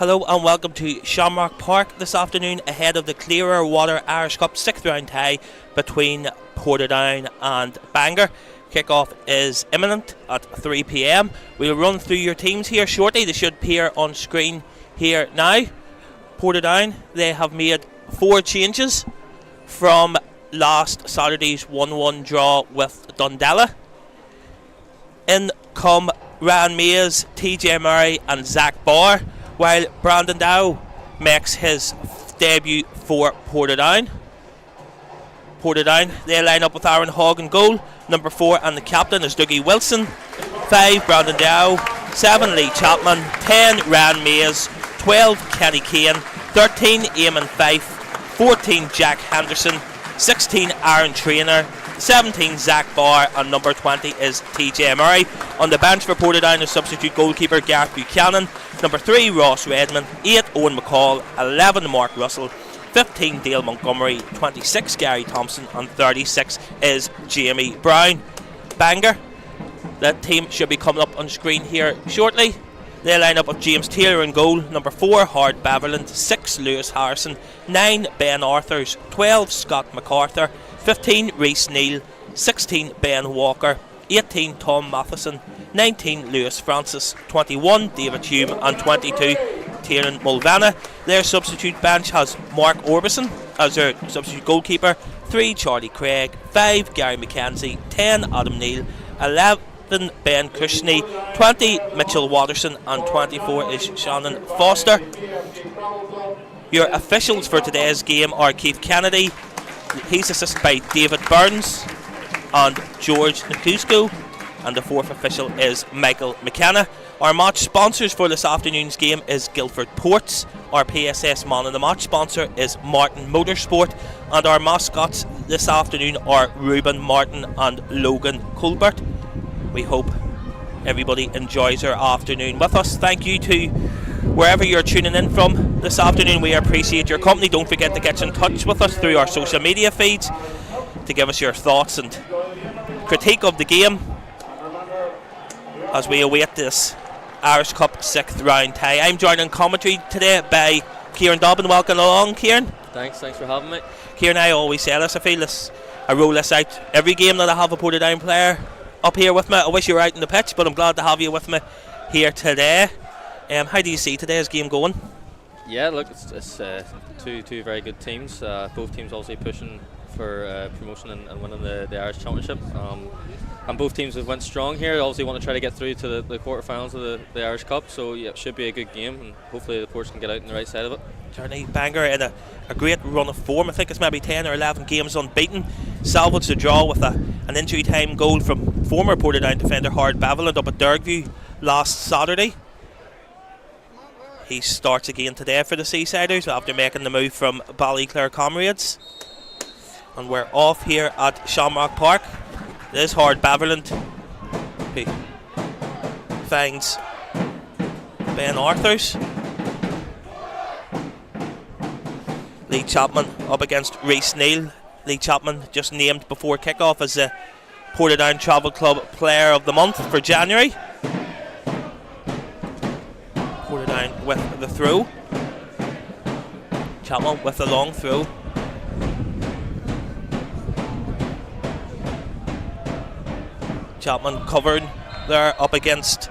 Hello and welcome to Shamrock Park this afternoon ahead of the Clearer Water Irish Cup 6th round tie between Portadown and Bangor. Kickoff is imminent at 3 p.m. We'll run through your teams here shortly. They should appear on screen here now. Portadown, they have made 4 changes from last Saturday's 1-1 draw with Dundela. In come Ryan Mays, TJ Murray and Zach Barr, while Brandon Dow makes his debut for Portadown. Portadown, they line up with Aaron Hogg in goal. Number 4 and the captain is Dougie Wilson. 5 Brandon Dow, 7 Lee Chapman, 10 Ryan Mays, 12 Kenny Kane, 13 Eamon Fife, 14 Jack Henderson, 16 Aaron Trainer, 17 Zach Barr, and number 20 is TJ Murray. On the bench for Portadown is substitute goalkeeper Gareth Buchanan. Number 3 Ross Redmond, 8 Owen McCall, 11 Mark Russell, 15 Dale Montgomery, 26 Gary Thompson, and 36 is Jamie Brown. Bangor, that team should be coming up on screen here shortly. They line up with James Taylor in goal, number 4 Howard Beverland, 6 Lewis Harrison, 9 Ben Arthurs, 12 Scott MacArthur, 15 Rhys Neal, 16 Ben Walker, 18 Tom Matheson, 19 Lewis Francis, 21 David Hume, and 22 Tiernan Mulvana. Their substitute bench has Mark Orbison as their substitute goalkeeper, 3 Charlie Craig, 5 Gary McKenzie, 10 Adam Neal, 11 Ben Cushney, 20 Mitchell Watterson, and 24 is Shannon Foster. Your officials for today's game are Keith Kennedy, he's assisted by David Burns and George Nakusko, and the 4th official is Michael McKenna. Our match sponsors for this afternoon's game is Guildford Ports. Our PSS man of the match sponsor is Martin Motorsport, and our mascots this afternoon are Ruben Martin and Logan Colbert. We hope everybody enjoys their afternoon with us. Thank you to wherever you're tuning in from this afternoon. We appreciate your company. Don't forget to get in touch with us through our social media feeds to give us your thoughts and critique of the game as we await this Irish Cup 6th round tie. I'm joined in commentary today by Kieran Dobbin. Welcome along, Kieran. Thanks for having me. Kieran, I always say this, I feel this, I roll this out every game that I have a Portadown player up here with me. I wish you were out in the pitch, but I'm glad to have you with me here today. How do you see today's game going? Yeah, look, it's two very good teams. Both teams obviously pushing for promotion and winning the Irish Championship. And both teams have went strong here. Obviously want to try to get through to the quarterfinals of the Irish Cup. So yeah, it should be a good game, and hopefully the Ports can get out on the right side of it. Certainly, Bangor in a great run of form. I think it's maybe 10 or 11 games unbeaten. Salvaged the draw with an injury time goal from former Portadown defender Howard Beverland up at Dergview last Saturday. He starts again today for the Seasiders after making the move from Ballyclare Comrades. And we're off here at Shamrock Park. This Howard Beverland who finds Ben Arthurs. Lee Chapman up against Rhys Neal. Lee Chapman just named before kickoff as the Portadown Travel Club Player of the Month for January. Portadown with the throw. Chapman with the long throw. Chapman covered there up against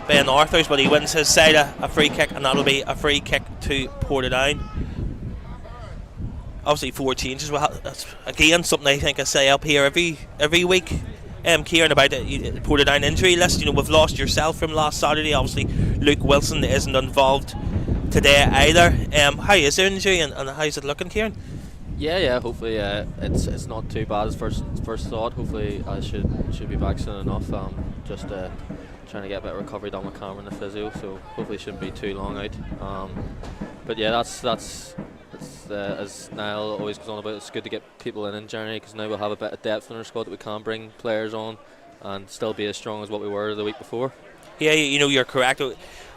Ben Arthurs, but he wins his side a free kick, and that'll be a free kick to Portadown. Obviously 4 changes. Well, that's again something I think I say up here every week. Kieran, about the Portadown injury list. You know, we've lost yourself from last Saturday. Obviously Luke Wilson isn't involved today either. How is the injury and how's it looking, Kieran? Yeah. Hopefully, it's not too bad as first thought. Hopefully, I should be back soon enough. Just trying to get a bit of recovery done with Cameron and the physio, so hopefully it shouldn't be too long out. But yeah, that's as Niall always goes on about. It's good to get people in January, because now we'll have a bit of depth in our squad that we can bring players on and still be as strong as what we were the week before. Yeah, you know, you're correct.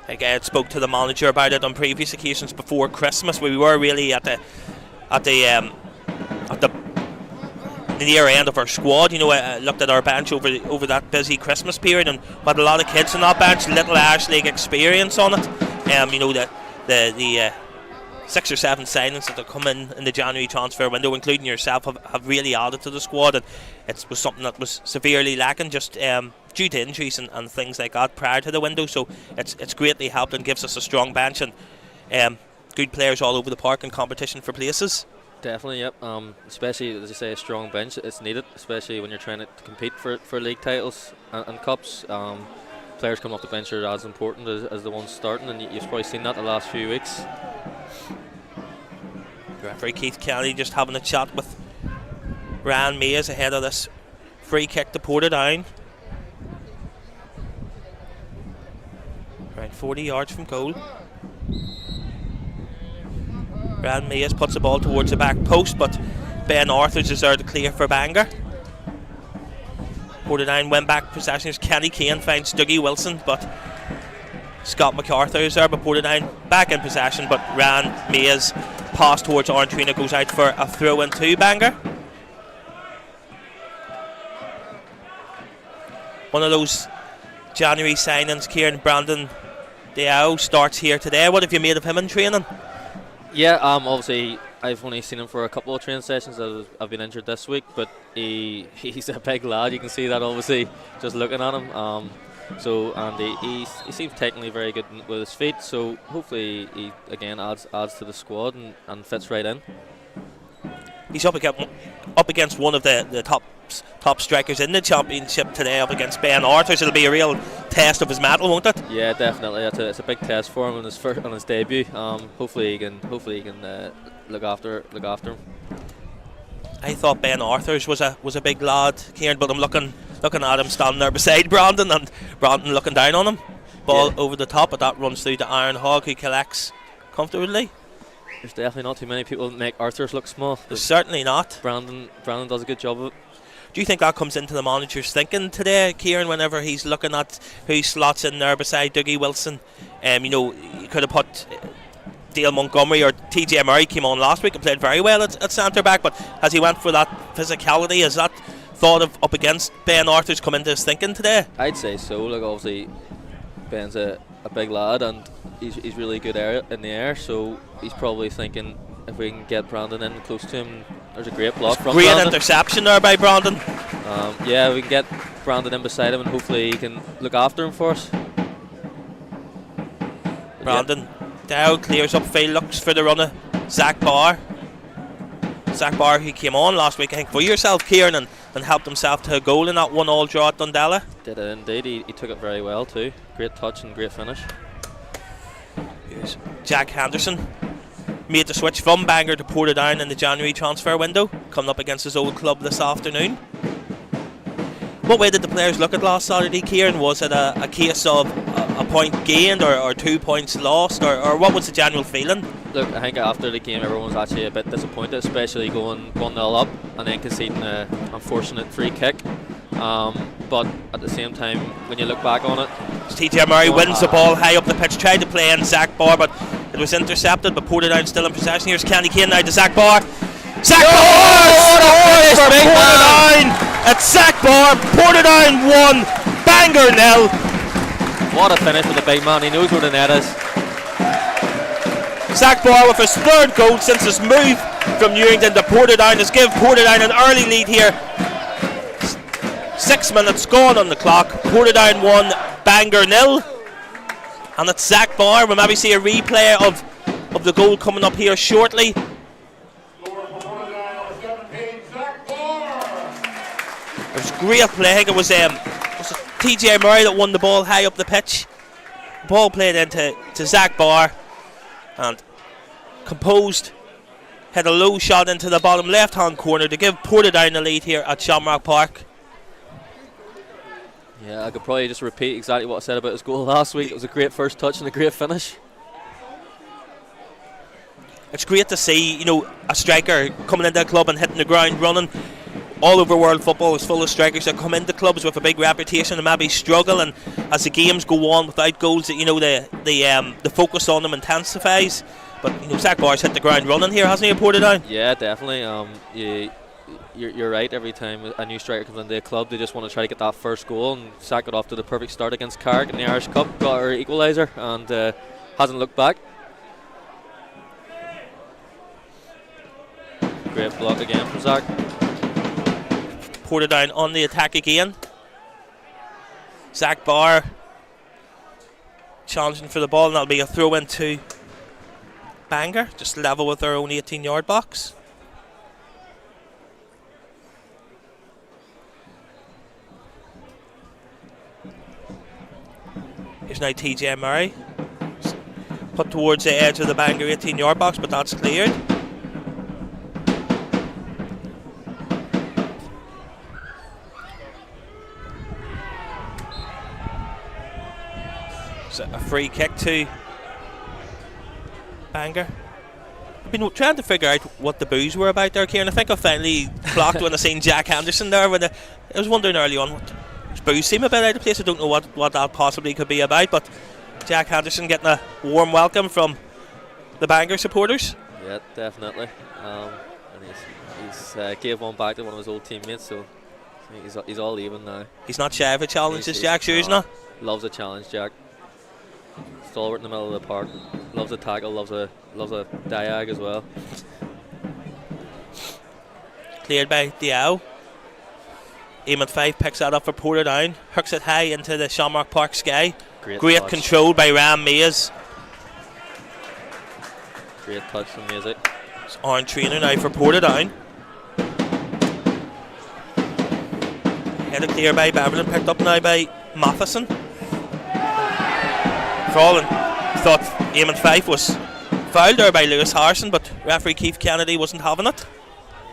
Like, I had spoke to the manager about it on previous occasions before Christmas. We were really at the near end of our squad. You know, I looked at our bench over that busy Christmas period, and we had a lot of kids on that bench, little Irish League experience on it. You know, that the 6 or 7 signings that have come in the January transfer window, including yourself, have really added to the squad, and it was something that was severely lacking just due to injuries and things like that prior to the window. So it's greatly helped and gives us a strong bench and good players all over the park in competition for places. Definitely, yep. Especially, as you say, a strong bench. It's needed, especially when you're trying to compete for league titles and cups. Players coming off the bench are as important as the ones starting, and you've probably seen that the last few weeks. Referee Keith Kelly just having a chat with Ryan Mays ahead of this free kick to Portadown. Around 40 yards from goal. Ryan Mays puts the ball towards the back post, but Ben Arthurs is there to clear for Bangor. Portadown win back possessions. Kenny Kane finds Dougie Wilson, but Scott MacArthur is there, but Portadown back in possession, but Ryan Mays pass towards Orantrina goes out for a throw in to Bangor. One of those January signings, Kieran, Brandon Diao, starts here today. What have you made of him in training? Yeah, obviously I've only seen him for a couple of training sessions. I've been injured this week, but he's a big lad. You can see that obviously just looking at him. He seems technically very good with his feet. So hopefully he again adds to the squad and fits right in. He's up against one of the top strikers in the championship today, up against Ben Arthurs. It'll be a real test of his mettle, won't it? Yeah, definitely. It's a big test for him on his debut. Hopefully he can look after him. I thought Ben Arthurs was a big lad, Kieran, but I'm looking at him standing there beside Brandon, and Brandon looking down on him. Ball over the top, but that runs through to Iron Hog, who collects comfortably. There's definitely not too many people that make Arthurs look small. There's certainly not. Brandon does a good job of it. Do you think that comes into the manager's thinking today, Kieran, whenever he's looking at who slots in there beside Dougie Wilson? You could have put Dale Montgomery or TJ Murray came on last week and played very well at centre back, but as he went for that physicality, has that thought of up against Ben Arthurs come into his thinking today? I'd say so. Like, obviously Ben's a big lad and he's really good in the air, so he's probably thinking if we can get Brandon in close to him. There's a great block from Brandon. Great Interception there by Brandon. Yeah, we can get Brandon in beside him and hopefully he can look after him for us. Brandon Dow clears upfield, looks for the run of Zach Barr. Zach Barr, who came on last week, I think, for yourself, Kieran, and helped himself to a goal in that 1-1 draw at Dundela. Did it indeed. He took it very well too. Great touch and great finish. Here's Jack Henderson. Made the switch from Bangor to Portadown in the January transfer window, coming up against his old club this afternoon. What way did the players look at last Saturday, Kieran? Was it a case of a point gained or 2 points lost, or what was the general feeling? Look, I think after the game everyone was actually a bit disappointed, especially going 1-0 up and then conceding an unfortunate free kick. But at the same time, when you look back on it, TJ Murray wins the ball high up the pitch, tried to play in Zach Barr, but it was intercepted. But Portadown still in possession. Here's Kenny Kane now to Zach Barr. Zach Barr scores for Portadown. It's Zach Barr. Portadown 1, Bangor 0. What a finish for the big man. He knows where the net is. Zach Barr with his third goal since his move from Newington to Portadown has given Portadown an early lead here. 6 minutes gone on the clock. Portadown 1, Bangor 0. And it's Zach Barr. We'll maybe see a replay of the goal coming up here shortly. It was great play. I think it was TJ Murray that won the ball high up the pitch. Ball played into Zach Barr and composed, had a low shot into the bottom left hand corner to give Portadown the lead here at Shamrock Park. Yeah, I could probably just repeat exactly what I said about his goal last week. It was a great first touch and a great finish. It's great to see, a striker coming into the club and hitting the ground running. All over world football is full of strikers that come into clubs with a big reputation and maybe struggle, and as the games go on without goals, the focus on them intensifies. But Zach Barr's hit the ground running here, hasn't he, at Portadown? Yeah, definitely. You're right. Every time a new striker comes into a club, they just want to try to get that first goal, and Zach got off to the perfect start against Carrick in the Irish Cup, got our equaliser, and hasn't looked back. Great block again from Zach. Portadown on the attack again. Zach Barr challenging for the ball, and that'll be a throw into Bangor, just level with their own 18-yard box. Here's now TJ Murray. Put towards the edge of the Bangor 18-yard box, but that's cleared. So a free kick to Bangor. I've been trying to figure out what the boos were about there, Kieran. I think I finally clocked when I seen Jack Henderson there. I was wondering early on, what boos seem a bit out of place. I don't know what that possibly could be about, but Jack Henderson getting a warm welcome from the Bangor supporters. Yeah, definitely. And he's gave one back to one of his old teammates, so he's all even now. He's not shy of a challenge, is Jack? Sure, he's not. Loves a challenge, Jack. Stalwart in the middle of the park. Loves a tackle. Loves a diag as well. Cleared by Diao. Eamon 5 picks that up for Portadown. Hooks it high into the Shamrock Park sky. Great control by Ram Mays. Great touch from Mays. It's on trainer now for Portadown. Headed clear by Beverland, picked up now by Matheson. Fallen. Thought Eamon 5 was fouled there by Lewis Harrison, but referee Keith Kennedy wasn't having it.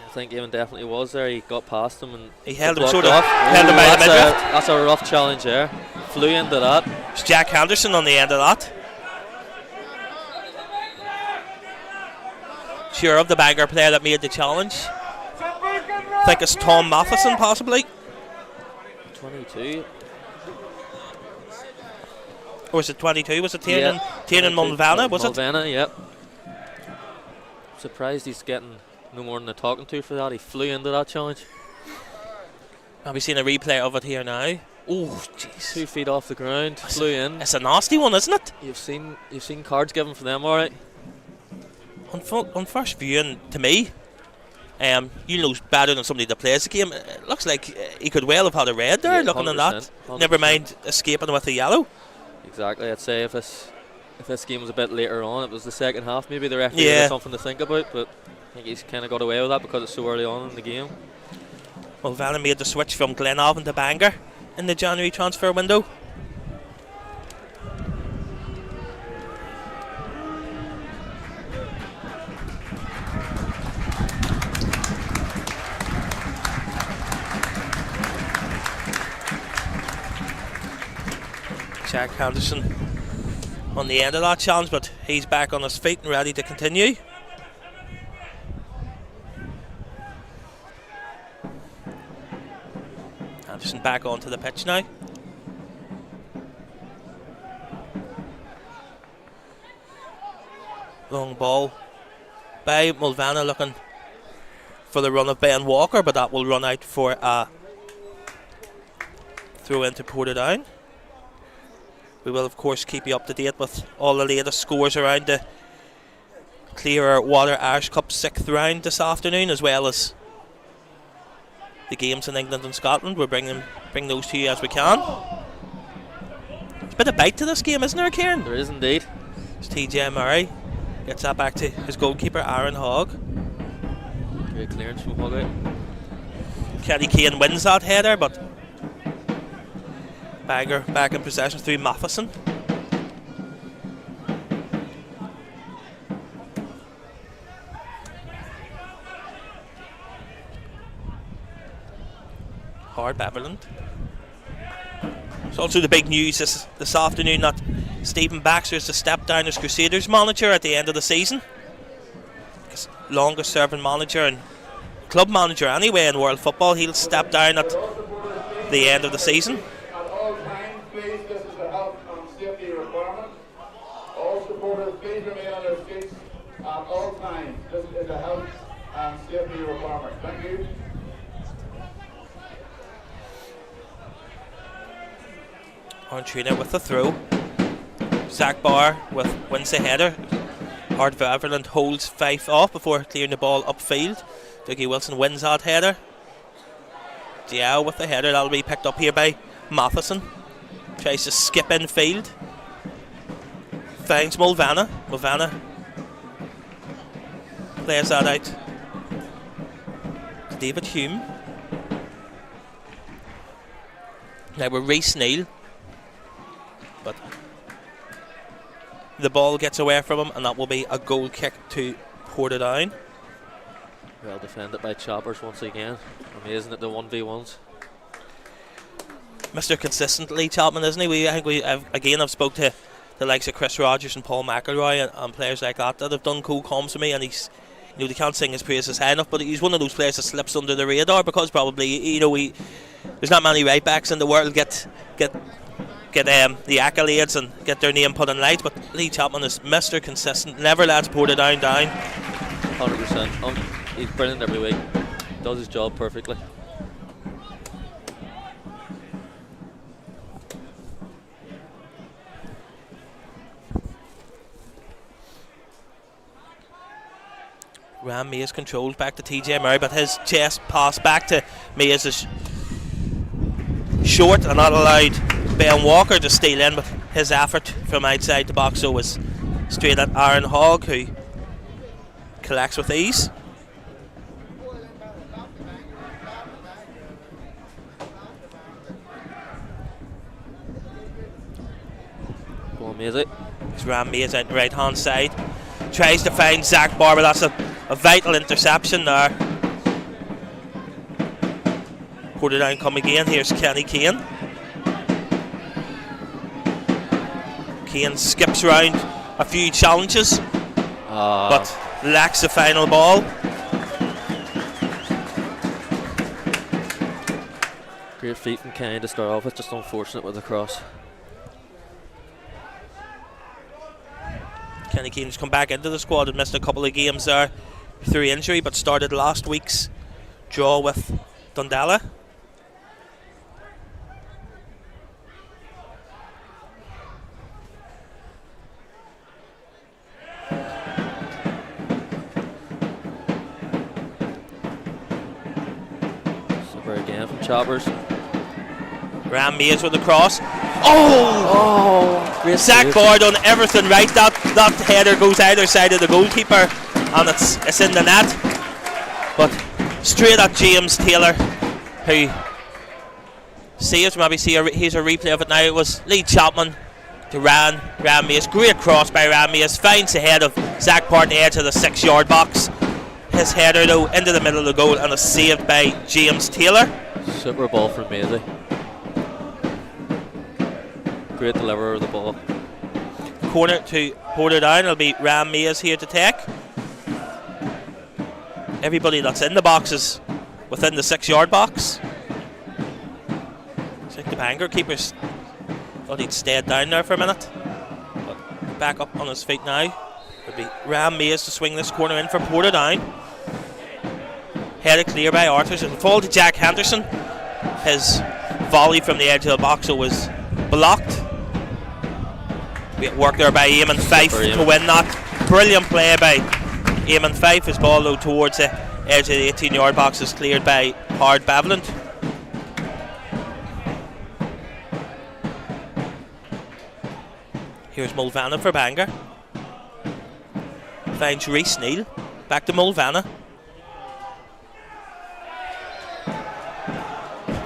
I think Eamon definitely was there. He got past him and he held him sort of held him by the midriff. That's a rough challenge there. Flew into that. It's Jack Henderson on the end of that. Sure of the Bangor player that made the challenge. I think it's Tom Matheson possibly. 22. Or was it 22? Was it Tiernan Mulvanna? Was it? Mulvanna, yep. Surprised he's getting no more than a talking to for that. He flew into that challenge. Have we seen a replay of it here now? Oh, jeez. 2 feet off the ground, flew in. It's a nasty one, isn't it? You've seen cards given for them, alright. On first viewing, to me, you know better than somebody that plays the game. It looks like he could well have had a red there, looking at that. 100%. Never mind escaping with a yellow. Exactly. I'd say if this game was a bit later on, it was the second half, maybe the referee had something to think about, but I think he's kind of got away with that because it's so early on in the game. Well, Vanna made the switch from Glenavon to Bangor in the January transfer window. Jack Henderson on the end of that challenge, but he's back on his feet and ready to continue. Henderson back onto the pitch now. Long ball by Mulvanna, looking for the run of Ben Walker, but that will run out for a throw into Portadown. We will of course keep you up to date with all the latest scores around the Clearer Water Irish Cup 6th round this afternoon, as well as the games in England and Scotland. We'll bring those to you as we can. There's a bit of bite to this game, isn't there, Kieran? There is indeed. It's TJ Murray. Gets that back to his goalkeeper, Aaron Hogg. Great clearance from Hogg out. Kenny Kane wins that header, but Bangor back in possession through Matheson. Hard Beverland. It's also the big news this afternoon that Stephen Baxter is to step down as Crusaders manager at the end of the season. His longest serving manager and club manager anyway in world football. He'll step down at the end of the season. At all times, please, this is a health and safety requirement. All supporters, please remain on their seats at all times. This is a health and safety requirement. Thank you. On trainer with the throw. Zach Barr wins the header. Hard Beverland holds Fife off before clearing the ball upfield. Dougie Wilson wins that header. Diao with the header. That'll be picked up here by Matheson. Tries to skip in field. Finds Mulvanna. Mulvanna plays that out to David Hume. Now we're Reece Neal, but the ball gets away from him, and that will be a goal kick to Portadown. Well defended by Choppers once again. Amazing at the 1v1s. Mr. Consistent Lee Chapman, isn't he? I've spoke to the likes of Chris Rogers and Paul McElroy and players like that have done cool comms with me, and he's, they can't sing his praises high enough, but he's one of those players that slips under the radar because probably there's not many right backs in the world get the accolades and get their name put in lights, but Lee Chapman is Mr. Consistent, never lets Portadown down. 100%. He's brilliant every week. Does his job perfectly. Ram Mays controls back to TJ Murray, but his chest pass back to Mays is short and not allowed Ben Walker to steal in, but his effort from outside the box so was straight at Aaron Hogg, who collects with ease. Go on, Mays. It's Ram Mays out the right hand side. Tries to find Zach Barber. That's a vital interception there. Portadown come again. Here's Kenny Kane. Kane skips around a few challenges, but lacks the final ball. Great feet from Kane to start off with, just unfortunate with the cross. Kenny Keane's come back into the squad and missed a couple of games there through injury, but started last week's draw with Dundallah. Super again from Choppers. Ram Mays with the cross. Oh! Zach Barr done everything right. That header goes either side of the goalkeeper, and it's in the net. But straight at James Taylor, who saves. Maybe here's a replay of it now. It was Lee Chapman to Ram Mays. Great cross by Ram Mays. Finds the head of Zach Barr at the edge of the 6-yard box. His header though into the middle of the goal, and is saved by James Taylor. Super ball from Maisie. Great deliverer of the ball. Corner to Portadown. It'll be Ram Mays here to take. Everybody that's in the box is within the 6-yard box. It's like the Bangor keepers thought he'd stayed down there for a minute, but back up on his feet now. It'll be Ram Mays to swing this corner in for Portadown. Headed clear by Arthurs. It'll fall to Jack Henderson. His volley from the edge of the box was blocked. Great work there by Eamon Fife to win that. Brilliant play by Eamon Fife. His ball though towards the edge of the 18-yard box is cleared by Howard Baveland. Here's Mulvanna for Bangor. Finds Reece Neal. Back to Mulvanna.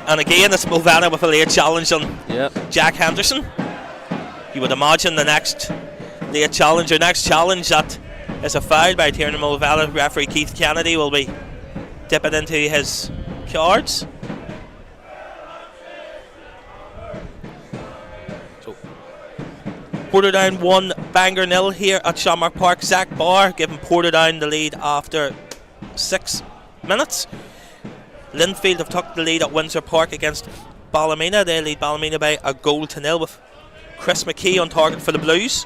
And again it's Mulvanna with a late challenge on Jack Henderson. You would imagine the next late challenge or next challenge that is a foul by Tiernan Mulvanna. Referee Keith Kennedy will be dipping into his cards. So Portadown 1, Bangor 0 here at Shamrock Park. Zach Barr giving Portadown the lead after 6 minutes. Linfield have took the lead at Windsor Park against Ballymena. They lead Ballymena by a goal to 0 with Chris McKee on target for the Blues.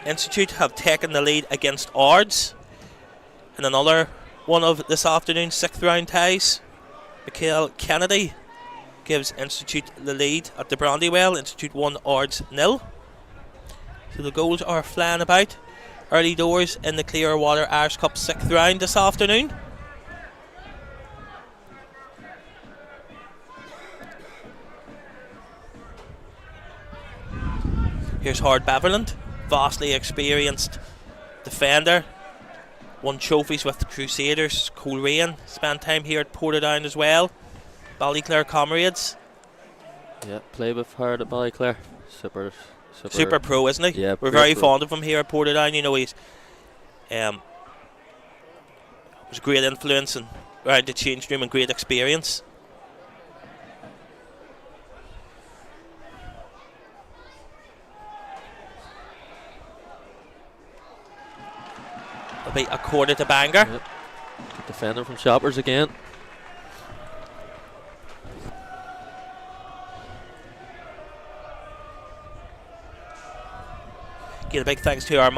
Institute have taken the lead against Ards in another one of this afternoon's 6th round ties. Michael Kennedy gives Institute the lead at the Brandywell. Institute 1, Ards 0. So the goals are flying about. Early doors in the Clearwater Irish Cup 6th round this afternoon. Here's Hard Beverland, vastly experienced defender. Won trophies with the Crusaders. Coleraine spent time here at Portadown as well. Ballyclare comrades. Yeah, played with Hard at Ballyclare. Super pro, isn't he? Yeah, we're very fond of him here at Portadown. You know, he's was a great influence and around the change room and great experience. It'll be a quarter to Bangor. Yep. Good defender from Shoppers again. Give a big thanks to our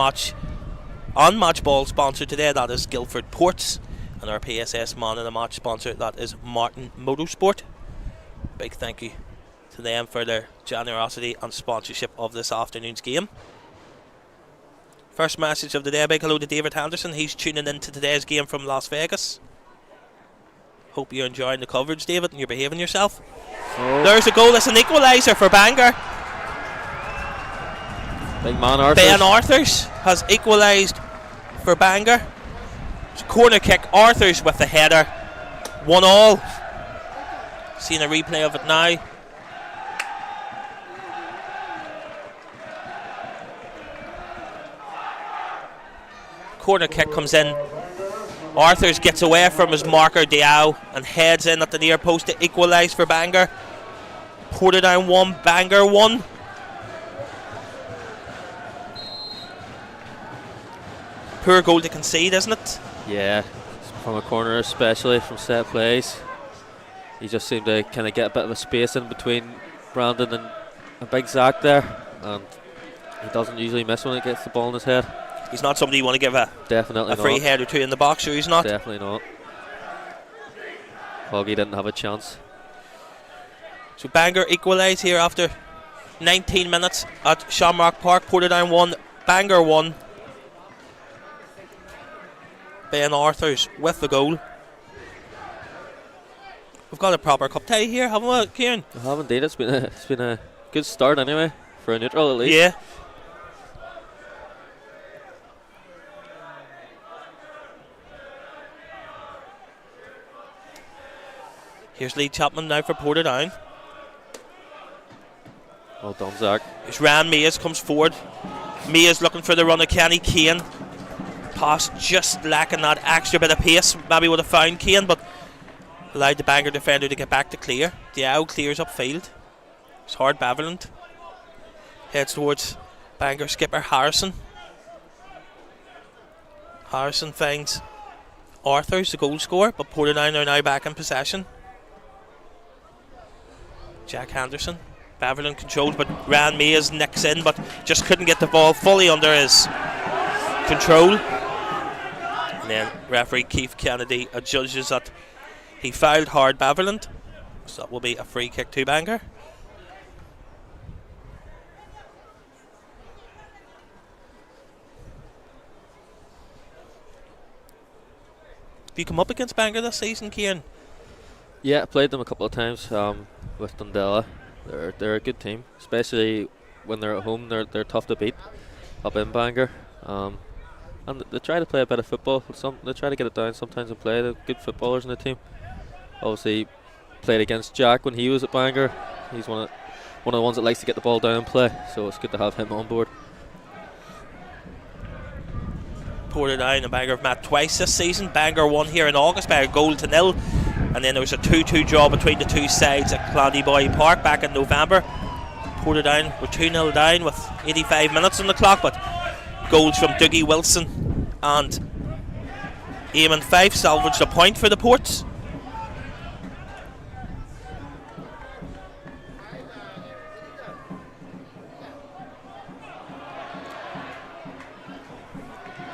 on-match ball sponsor today, that is Guildford Ports, and our PSS man of the match sponsor, that is Martin Motorsport. Big thank you to them for their generosity and sponsorship of this afternoon's game. First message of the day, big hello to David Henderson. He's tuning in to today's game from Las Vegas. Hope you're enjoying the coverage, David, and you're behaving yourself. Oh. There's a goal. It's an equaliser for Bangor. Big man Arthurs. Ben Arthurs has equalised for Bangor. It's a corner kick. Arthurs with the header. 1-1. Seeing a replay of it now. Corner kick comes in. Arthurs gets away from his marker Diao and heads in at the near post to equalise for Bangor. Portadown 1, Bangor 1. Poor goal to concede, isn't it? Yeah, from a corner, especially from set plays. He just seemed to kind of get a bit of a space in between Brandon and a big Zach there, and he doesn't usually miss when he gets the ball in his head. He's not somebody you want to give a free head or two in the box, or he's not. Definitely not. Hoggy didn't have a chance. So Bangor equalise here after 19 minutes at Shamrock Park. Portadown 1, Bangor 1. Ben Arthurs with the goal. We've got a proper cup tie here, haven't we, Kieran? We have indeed. It's been a good start anyway, for a neutral at least. Yeah. Here's Lee Chapman now for Portadown. Well done, Zach. It's Ryan Mays comes forward. Mays looking for the run of Kenny Kane. Pass just lacking that extra bit of pace. Maybe would have found Kane, but allowed the Bangor defender to get back to clear. Diao clears upfield. It's Hard Beverland. Heads towards Bangor skipper Harrison. Harrison finds Arthurs, the goal scorer, but Portadown are now back in possession. Jack Henderson. Beverland controlled, but Ryan Mays nicks in, but just couldn't get the ball fully under his control. And then referee Keith Kennedy adjudges that he fouled Hard Beverland, so that will be a free kick to Bangor. Have you come up against Bangor this season, Cian? Yeah, I played them a couple of times with Dundela. They're a good team, especially when they're at home. They're tough to beat up in Bangor. And they try to play a bit of football. They try to get it down sometimes and play. They're good footballers in the team. Obviously, played against Jack when he was at Bangor. He's one of the ones that likes to get the ball down and play. So it's good to have him on board. Portadown and Bangor have met twice this season. Bangor won here in August by a goal to nil, and then there was a 2-2 draw between the two sides at Clandyboy Park back in November. Portadown were 2-0 down with 85 minutes on the clock, but goals from Dougie Wilson and Eamon Fife salvaged a point for the Ports.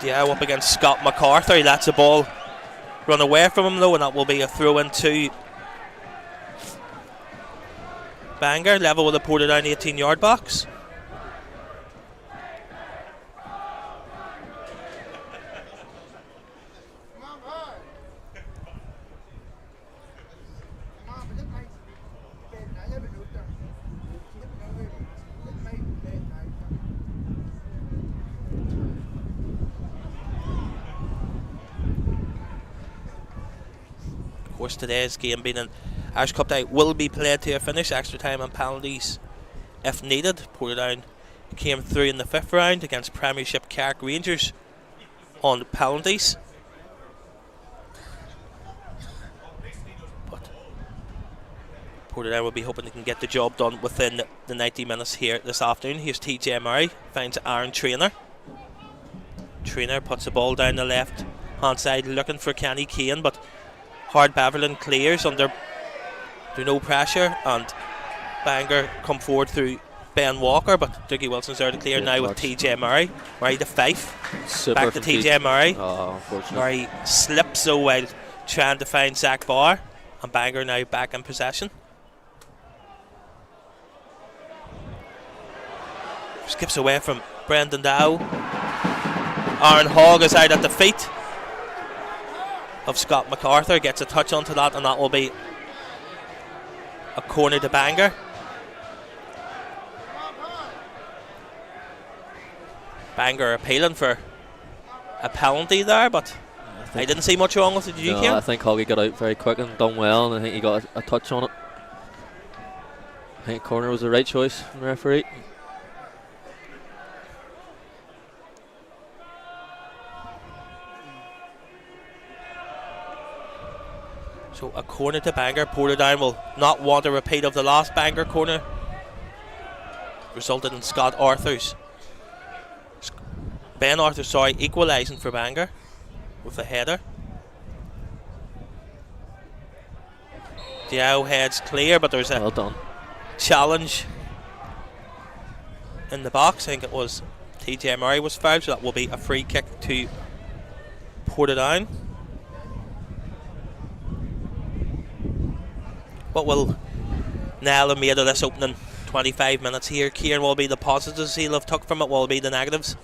Yeah, up against Scott McCarthy. That's a ball run away from him though, and that will be a throw into Bangor, level with the Portadown 18-yard box. Of course, today's game being an Irish Cup tie will be played to a finish, extra time and penalties if needed. Portadown came through in the 5th round against Premiership Carrick Rangers on penalties. But Portadown will be hoping they can get the job done within the 90 minutes here this afternoon. Here's TJ Murray, finds Aaron Traynor. Traynor puts the ball down the left hand side looking for Kenny Kane, but Hard Beverland clears under no pressure, and Bangor come forward through Ben Walker, but Dougie Wilson's there to clear now with TJ Murray. Murray to Fife. Back to TJ Murray. Murray slips though while trying to find Zach Barr, and Bangor now back in possession. Skips away from Brendan Dow. Aaron Hogg is out at the feet of Scott MacArthur, gets a touch onto that, and that will be a corner to Bangor. Bangor appealing for a penalty there, but I didn't see much wrong with it. Did you, Cian? I think Hoggy got out very quick and done well, and I think he got a touch on it. I think corner was the right choice from the referee. So a corner to Bangor. Portadown will not want a repeat of the last Bangor corner. Resulted in Ben Arthur, equalising for Bangor with a header. Diao heads clear, but there's a challenge in the box. I think it was TJ Murray was fouled, so that will be a free kick to Portadown. What will Niall have made of this opening 25 minutes here? Cian, will be the positives he'll have took from it, will be the negatives?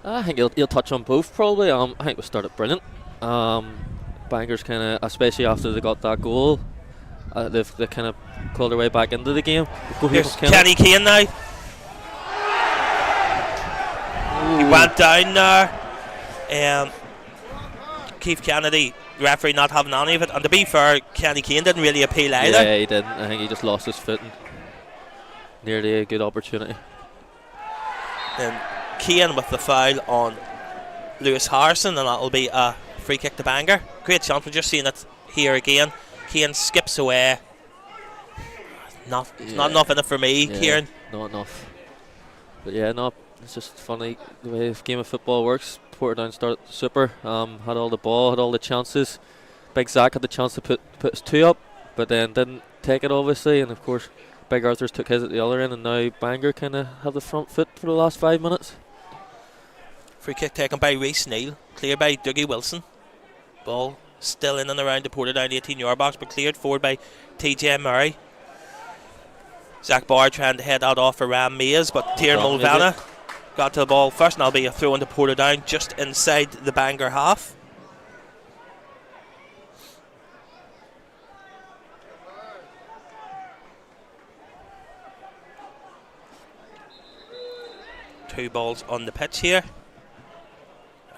I think he'll touch on both probably. I think we started brilliant. Bangor's kind of, especially after they got that goal, they've kind of clawed their way back into the game. Here's Kenny Kane now. He went down there. Keith Kennedy, referee, not having any of it, and to be fair, Kenny Kane didn't really appeal either. Yeah, he didn't. I think he just lost his foot and nearly a good opportunity. And Kane with the foul on Lewis Harrison, and that'll be a free kick to Bangor. Great chance, we're just seeing it here again. Kane skips away. Not enough in it for me, Kieran. Not enough. But yeah, it's just funny the way the game of football works. Portadown started super, had all the ball, had all the chances. Big Zach had the chance to put his two up, but then didn't take it obviously, and of course Big Arthur's took his at the other end, and now Bangor kind of have the front foot for the last 5 minutes. Free kick taken by Reece Neal, cleared by Dougie Wilson. Ball still in and around the Portadown 18-yard box, but cleared forward by TJ Murray. Zach Barr trying to head that off for Ram Mays, but Tiernan Mulvanna got to the ball first, and that'll be a throw into Portadown just inside the Bangor half. Two balls on the pitch here.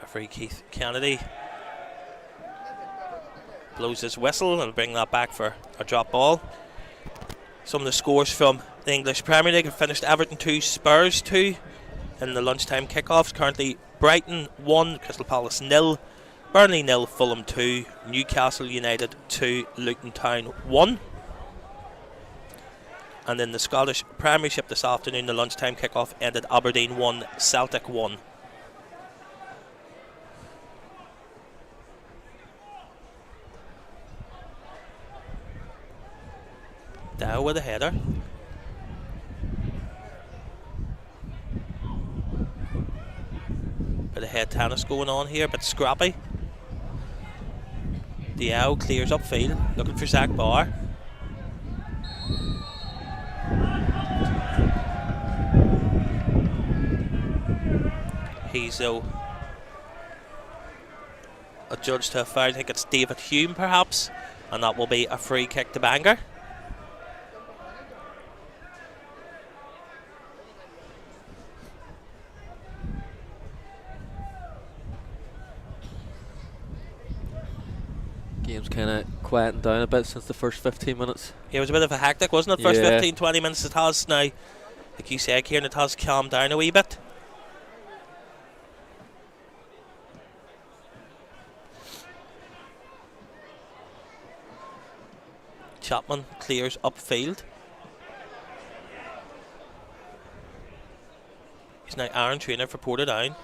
Referee Keith Kennedy blows his whistle and bring that back for a drop ball. Some of the scores from the English Premier League have finished: Everton 2, Spurs 2 in the lunchtime kickoffs. Currently Brighton 1, Crystal Palace 0, Burnley 0, Fulham 2, Newcastle United 2, Luton Town 1. And in the Scottish Premiership this afternoon, the lunchtime kickoff ended Aberdeen 1, Celtic 1. Dow with a header. Bit of head tennis going on here, but scrappy. Diao clears upfield, looking for Zach Barr. He's though adjudged to a foul. I think it's David Hume perhaps, and that will be a free kick to Bangor. Game's kind of quieting down a bit since the first 15 minutes. Yeah, it was a bit of a hectic, wasn't it? First Yeah. 15-20 minutes. It has now, like you said, Kieran, it has calmed down a wee bit. Chapman clears upfield. He's now Aaron Trainer for Portadown.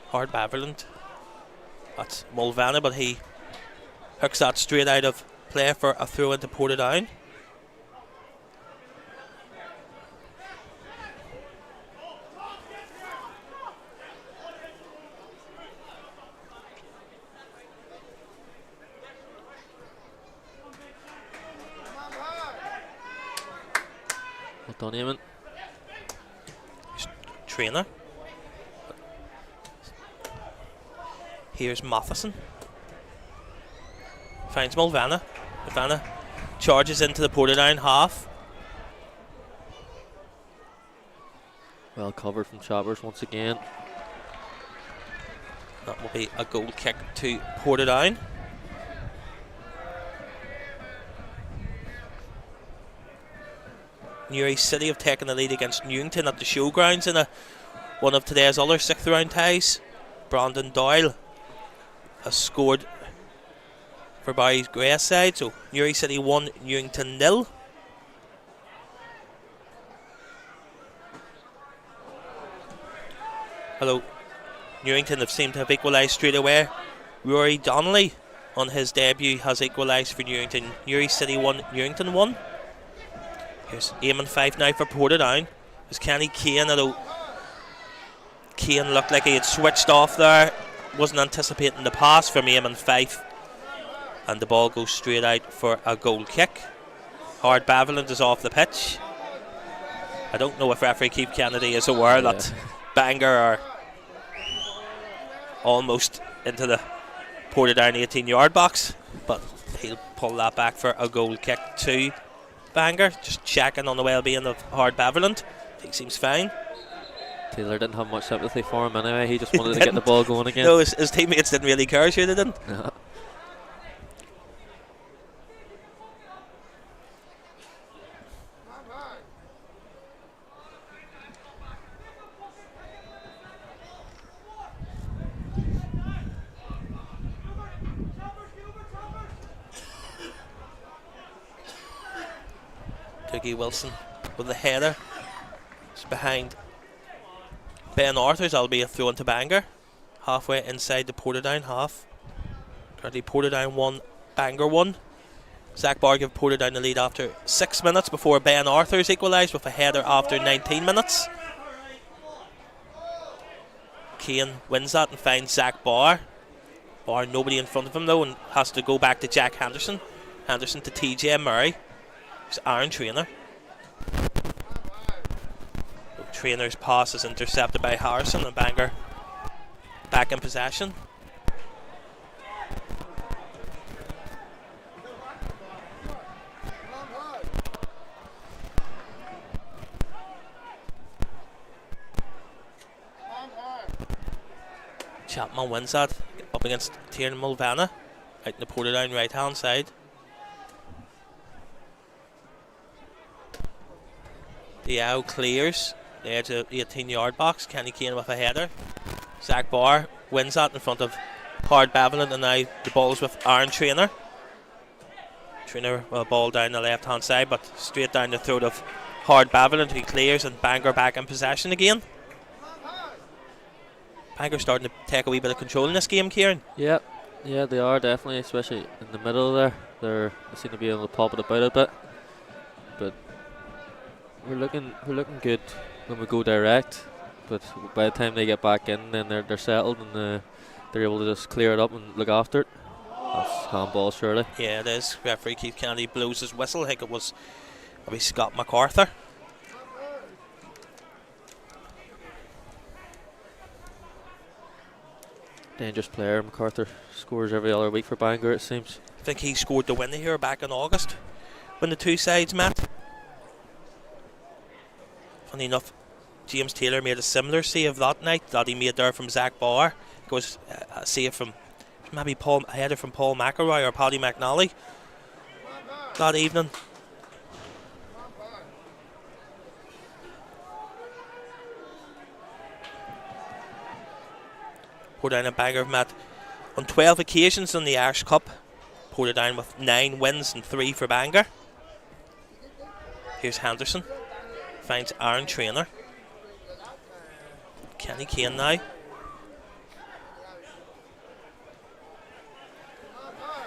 Hard Beverland. That's Mulvanna, but he hooks that straight out of play for a throw into Portadown. Well done, Eamon. Trainer. Here's Matheson. Finds Mulvanna. Mulvanna charges into the Portadown half. Well covered from Choppers once again. That will be a goal kick to Portadown. Newry City have taken the lead against Newington at the showgrounds in one of today's other 6th round ties. Brandon Doyle has scored for Barry's Grey side, so Newry City 1, Newington 0. Although Newington have seemed to have equalised straight away. Rory Donnelly on his debut has equalised for Newington. Newry City 1, Newington 1. Here's Eamon Fife now for Portadown. There's Kenny Kane, although Kane looked like he had switched off there. Wasn't anticipating the pass from Eamon Fife. And the ball goes straight out for a goal kick. Hard Beverland is off the pitch. I don't know if referee Keith Kennedy is aware that Bangor are almost into the Portadown 18-yard box, but he'll pull that back for a goal kick to Bangor. Just checking on the well-being of Hard Beverland. He seems fine. Taylor didn't have much sympathy for him anyway. He just wanted to get the ball going again. No, his teammates didn't really care, sure they didn't. No. Dougie Wilson with the header. It's behind Ben Arthurs. That'll be a throw into Bangor. Halfway inside the Portadown half. Currently Portadown 1, Bangor 1. Zach Barr gave Portadown the lead after 6 minutes before Ben Arthurs equalised with a header after 19 minutes. Kane wins that and finds Zach Barr. Barr nobody in front of him though, and has to go back to Jack Henderson. Henderson to TJ Murray. It's Aaron Trainer. Trainer's pass is intercepted by Harrison, and Bangor back in possession. Chapman wins that up against Tiernan Mulvanna out in the Portadown right hand side. Diao clears the edge of the 18-yard box. Kenny Kane with a header. Zach Barr wins that in front of Hard Beverland, and now the ball's with Aaron Trainer. Trainer with a ball down the left hand side, but straight down the throat of Hard Beverland, who clears, and Bangor back in possession again. Bangor starting to take a wee bit of control in this game, Kieran. Yeah, they are definitely, especially in the middle there. They seem to be able to pop it about a bit, but we're looking good when we go direct. But by the time they get back in, then they're settled, and they're able to just clear it up and look after it. That's handball, surely. Yeah, it is. Referee Keith Kennedy blows his whistle. I think it was maybe Scott MacArthur. dangerous player. MacArthur scores every other week for Bangor, it seems. I think he scored the winner here back in August when the two sides met. Funny enough, James Taylor made a similar save that night that he made there from Zach Bauer. It was a save from maybe a header from Paul McElroy or Paddy McNally that evening. Portadown and Bangor have met on 12 occasions in the Irish Cup. Portadown with 9 wins and 3 for Bangor. Here's Henderson. Finds Aaron Traynor. Kenny Kane now.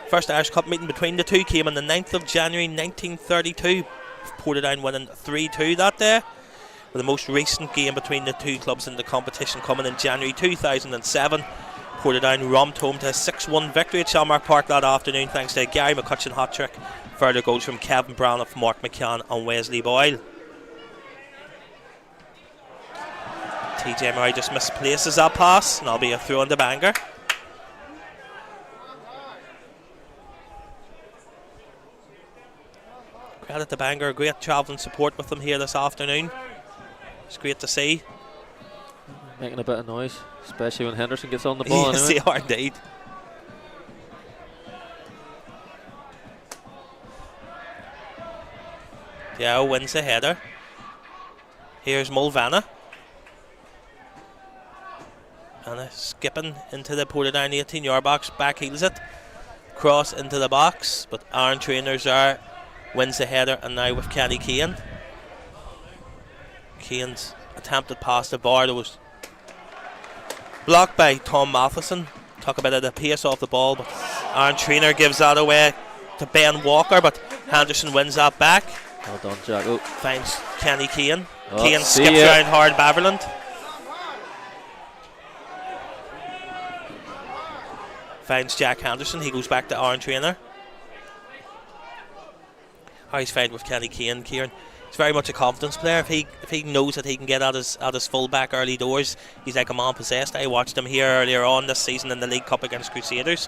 First Irish Cup meeting between the two came on the 9th of January 1932. Portadown winning 3-2 that day. With the most recent game between the two clubs in the competition coming in January 2007. Portadown romped home to a 6-1 victory at Shamrock Park that afternoon thanks to a Gary McCutcheon hat-trick. Further goals from Kevin Braniff, Mark McCann and Wesley Boyle. TJ Murray just misplaces that pass and that'll be a throw into Bangor. Credit to Bangor, great travelling support with them here this afternoon. It's great to see. Making a bit of noise, especially when Henderson gets on the ball. Yes, anyway. they are indeed. Yeah, wins the header. Here's Mulvanna. And skipping into the Portadown 18-yard box, back heels it. Cross into the box, but Aaron Traynor's there. Wins the header, and now with Kenny Kane. Kane's attempted pass the bar that was blocked by Tom Matheson. Took a bit of the pace off the ball, but Aaron Traynor gives that away to Ben Walker, but Henderson wins that back. Well done, Jack. Oh. Finds Kenny Kane. Oh, Kane skips around hard Baverland. Finds Jack Henderson. He goes back to Aaron Traynor. How he's found with Kenny Kane, Kieran. He's very much a confidence player. If he knows that he can get at his full back early doors, he's like a man possessed. I watched him here earlier on this season in the League Cup against Crusaders,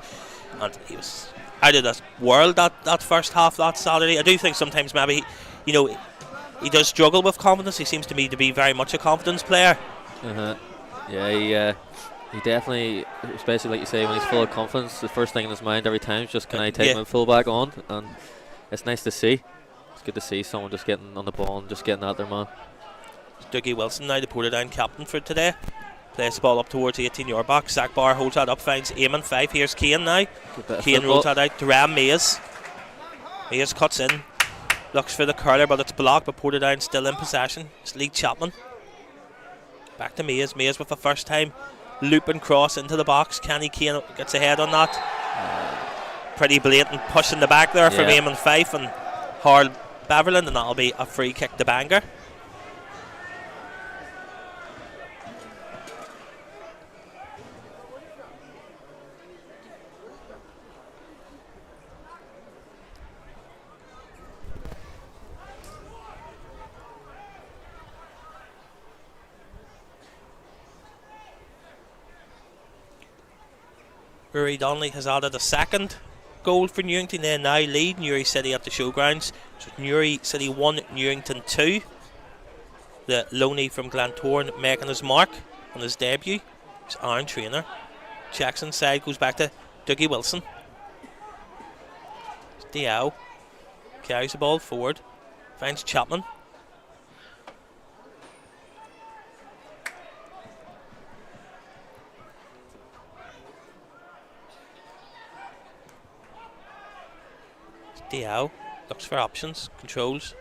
and he was out of this world that first half that Saturday. I do think sometimes maybe he does struggle with confidence. He seems to me to be very much a confidence player. Yeah, he definitely, especially like you say, when he's full of confidence, the first thing in his mind every time is just, can I take my full back on? And it's nice to see. It's good to see someone just getting on the ball and just getting at their man. Dougie Wilson now, the Portadown captain for today. Plays the ball up towards the 18-yard box. Zach Barr holds that up, finds Eamon 5. Here's Kane now. Kane rolls that out to Ram Mays. Mays cuts in. Looks for the curler, but it's blocked. But Portadown still in possession. It's Lee Chapman. Back to Mays. Mays with the first time looping cross into the box. Kenny Kane gets ahead on that. Pretty blatant push in the back there from Eamon Fife and Harold Baverland, and that'll be a free kick to Bangor. Rory Donnelly has added a second goal for Newington. They now lead Newry City at the showgrounds. So Newry City 1, Newington 2. The loanee from Glentoran making his mark on his debut. It's Aaron Traynor. Checks inside, goes back to Dougie Wilson. Diao carries the ball forward, finds Chapman. Diao looks for options, controls.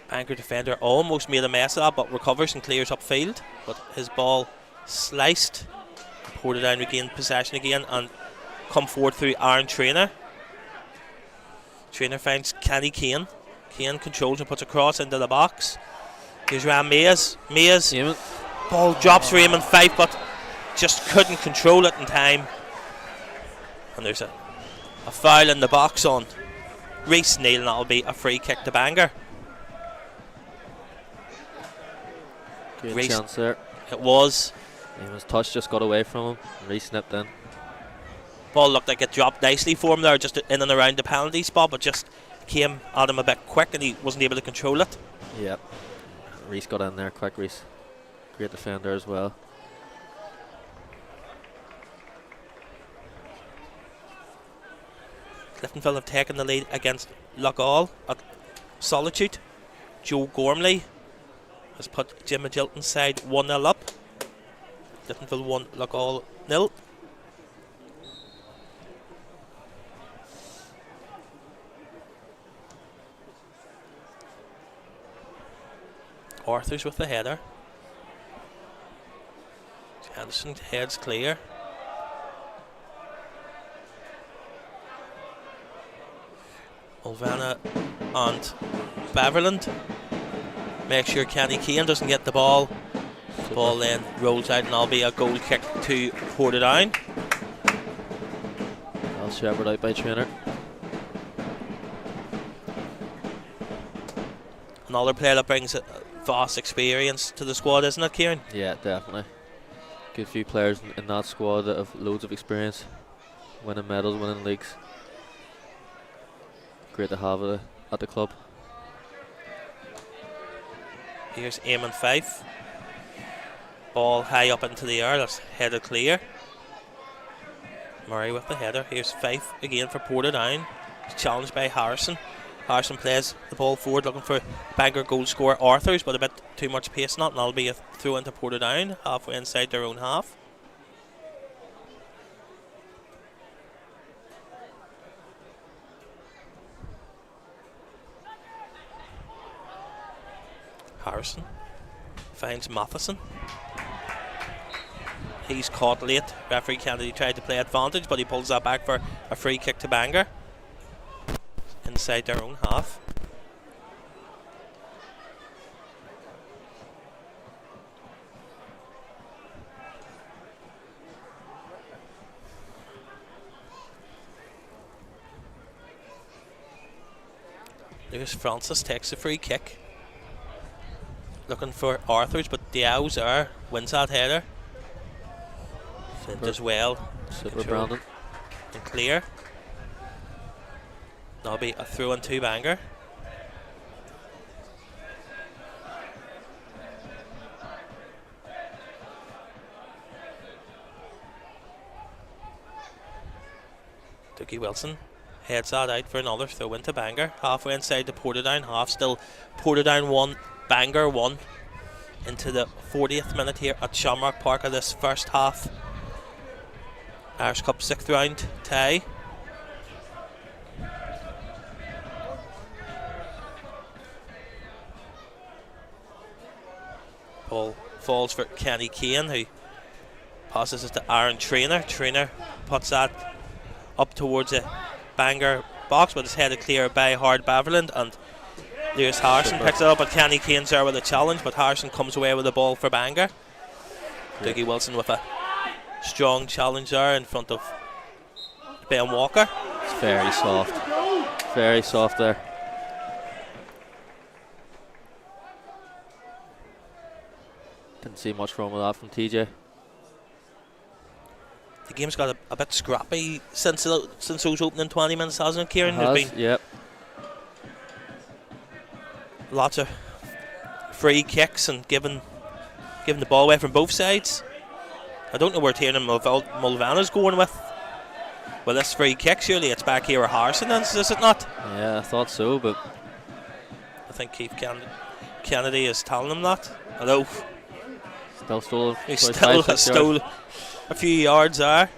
Bangor defender almost made a mess of that, but recovers and clears upfield. But his ball sliced. Portadown regained possession again and come forward through Aaron Traynor. Traynor finds Kenny Kane. Kane controls and puts a cross into the box. Here's Ram Mays. Mays. Ball drops for Eamon Fife, but just couldn't control it in time. And there's a foul in the box on Reece Neal, and that'll be a free kick to Bangor. Good chance there. It was. His touch just got away from him. Reese nipped in. Ball looked like it dropped nicely for him there, just in and around the penalty spot, but just came at him a bit quick and he wasn't able to control it. Yep. Reese got in there quick. Reese, great defender as well. Cliftonville have taken the lead against Loughall at Solitude. Joe Gormley has put Jim Magilton's side 1-0 up. Cliftonville 1, Loughall 0. Arthur's with the header. Henderson heads clear. Mulvanna and Beverland make sure Kenny Keane doesn't get the ball. The ball then rolls out and that'll be a goal kick to Portadown. Al Shepard out by trainer. Another player that brings a vast experience to the squad, isn't it, Kieran? Yeah, definitely. Good few players in that squad that have loads of experience, winning medals, winning leagues. Great to have it at the club. Here's Eamon Fife. Ball high up into the air, that's headed clear. Murray with the header. Here's Fife again for Portadown. He's challenged by Harrison. Harrison plays the ball forward looking for Bangor goal scorer Arthurs, but a bit too much pace in that, and that'll be a throw into Portadown halfway inside their own half. Harrison finds Matheson. He's caught late. Referee Kennedy tried to play advantage, but he pulls that back for a free kick to Bangor inside their own half. Lewis Francis takes a free kick, looking for Arthurs, but Diaw's there, wins that header. Fint as well. Super Brandon. And clear. That'll be a throw in to Bangor. Dougie Wilson heads that out for another throw into Bangor. Halfway inside the Portadown half. Still Portadown 1, Bangor 1. Into the 40th minute here at Shamrock Park of this first half. Irish Cup 6th round tie. Ball falls for Kenny Keane, who passes it to Aaron Trainer. Trainer puts that up towards the Bangor box, but it's headed clear by Hard Beverland, and Lewis Harrison picks it up, but Kenny Kane's there with a challenge, but Harrison comes away with the ball for Bangor. Yeah. Dougie Wilson with a strong challenge there in front of Ben Walker. It's very soft there. Didn't see much wrong with that from TJ. The game's got a bit scrappy since those opening 20 minutes, hasn't it, Kieran? There's been yep. Lots of free kicks and giving the ball away from both sides. I don't know where Tiernan Mulvanna's going with this free kick. Surely it's back here with Harrison, is it not? Yeah, I thought so, but I think Keith Kennedy is telling him that. Although still stole. He still stole a few yards there.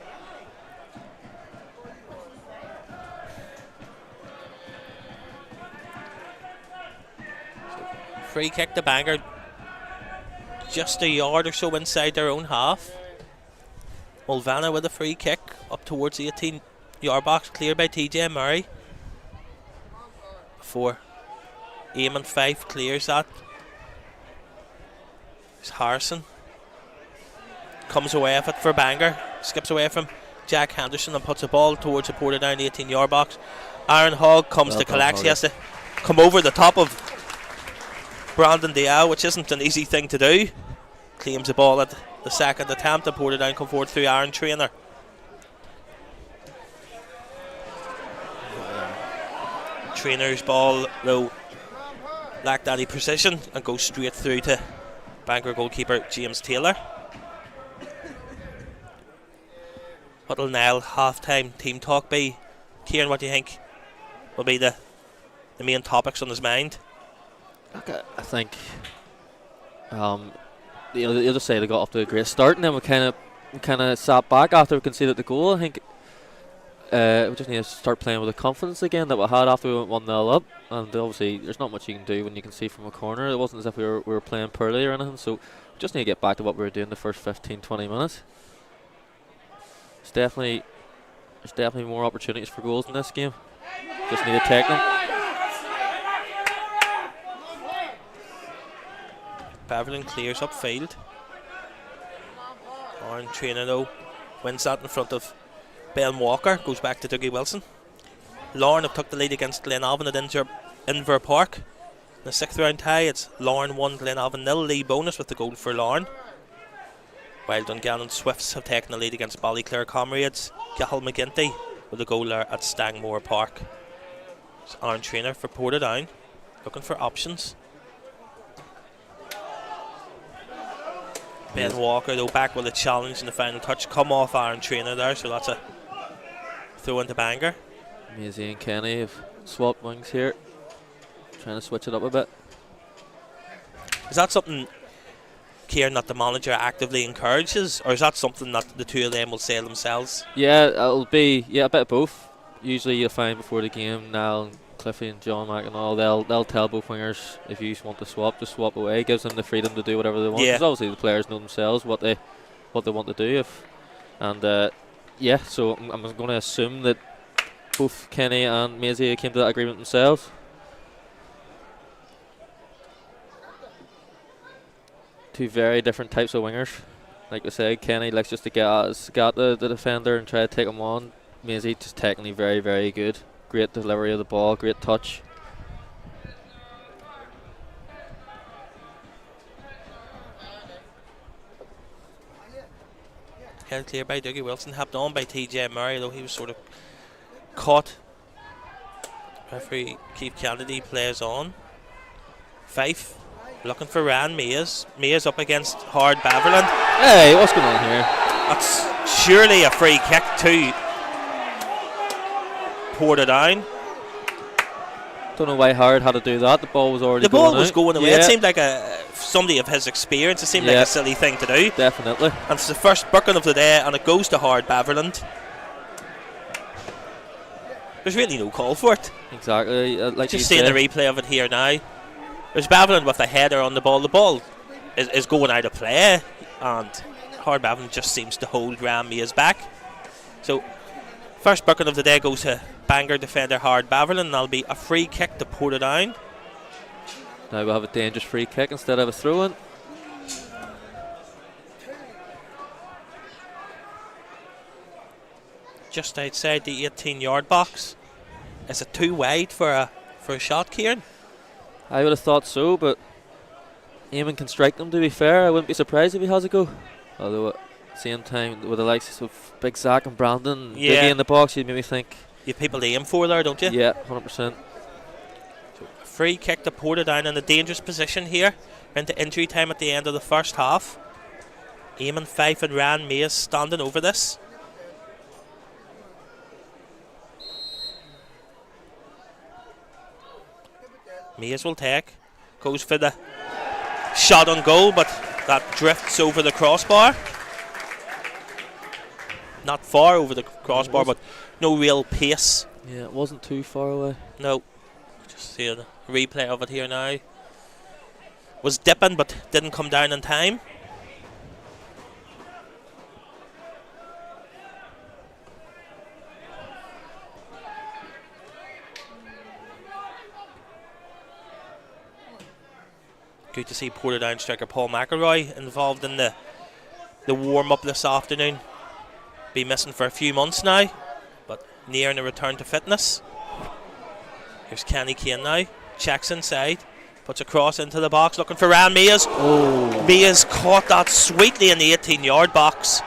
Free kick to Bangor, just a yard or so inside their own half. Mulvanna with a free kick up towards the 18-yard box, cleared by TJ Murray. Before Eamon Fife clears that. It's Harrison. Comes away with it for Bangor. Skips away from Jack Henderson and puts the ball towards the Portadown 18-yard box. Aaron Hogg comes to collect. He has to come over the top of Brandon Diaw, which isn't an easy thing to do. claims the ball at the second attempt, and Portadown come forward through Aaron Trainer. Trainer's ball, though, lacked any precision and goes straight through to Bangor goalkeeper James Taylor. What'll Niall half-time team talk be? Kieran, what do you think will be the main topics on his mind? Okay, I think the other side got off to a great start, and then we kind of sat back after we conceded the goal. I think we just need to start playing with the confidence again that we had after we went 1-0 up. And obviously, there's not much you can do when you can see from a corner. It wasn't as if we were playing poorly or anything. So we just need to get back to what we were doing the first 15-20 minutes. There's definitely more opportunities for goals in this game. Just need to take them. Beverland clears upfield. Aaron Trainer, though, wins that in front of Ben Walker. Goes back to Dougie Wilson. Larne have took the lead against Glenavon at Inver Park. In the 6th round tie, it's Larne 1, Glenavon 0. Lee Bonus with the goal for Larne. While Dungannon Swifts have taken the lead against Ballyclare Comrades. Cahill McGinty with the goal there at Stangmore Park. It's Aaron Trainer for Portadown, looking for options. Ben Walker, though, back with a challenge in the final touch. Come off Aaron Trainer there, so that's a throw into Bangor. Maisie and Kenny have swapped wings here, trying to switch it up a bit. Is that something, Kieran, that the manager actively encourages, or is that something that the two of them will say themselves? Yeah, it'll be a bit of both. Usually you'll find before the game, Niall and Cliffy and John Mack and all, they'll tell both wingers, if you want to swap, just swap away. It gives them the freedom to do whatever they want. Because obviously the players know themselves what they want to do. So I'm going to assume that both Kenny and Maisie came to that agreement themselves. Two very different types of wingers. Like we said, Kenny likes just to get at the defender and try to take him on. Maisie just technically very, very good. Great delivery of the ball, great touch. Held clear by Dougie Wilson, helped on by TJ Murray, though he was sort of caught. Referee Keith Kennedy plays on. Fife looking for Ryan Mays. Mays up against Hard Beverland. Hey, what's going on here? That's surely a free kick to Portadown. Don't know why Hard had to do that. The ball was already going away. Yeah. It seemed like somebody of his experience. It seemed like a silly thing to do. Definitely. And it's the first booking of the day, and it goes to Hard Beverland. There's really no call for it. Exactly. Like just seeing the replay of it here now. There's Beverland with a header on the ball. The ball is going out of play, and Hard Beverland just seems to hold Ryan Mays back. So, first booking of the day goes to Bangor defender Hard Beverland, and that'll be a free kick to Portadown. Now we'll have a dangerous free kick instead of a throw-in. Just outside the 18-yard box. Is it too wide for a shot, Kieran? I would have thought so, but Eamon can strike them, to be fair. I wouldn't be surprised if he has a go. Although at the same time, with the likes of Big Zach and Brandon, Biggie in the box, you'd maybe think. You have people to aim for there, don't you? Yeah, 100%. Free kick to Portadown in a dangerous position here. Into injury time at the end of the first half. Eamon Fife and Ryan Mays standing over this. Mays will take. Goes for the shot on goal, but that drifts over the crossbar. Not far over the crossbar, but no real pace. Yeah, it wasn't too far away. No. Just see a replay of it here now. Was dipping, but didn't come down in time. Good to see Portadown striker Paul McElroy involved in the warm-up this afternoon. Been missing for a few months now, but nearing a return to fitness. Here's Kenny Kane now, checks inside, Puts a cross into the box, looking for Ryan Mayes. Mayes caught that sweetly in the 18-yard box,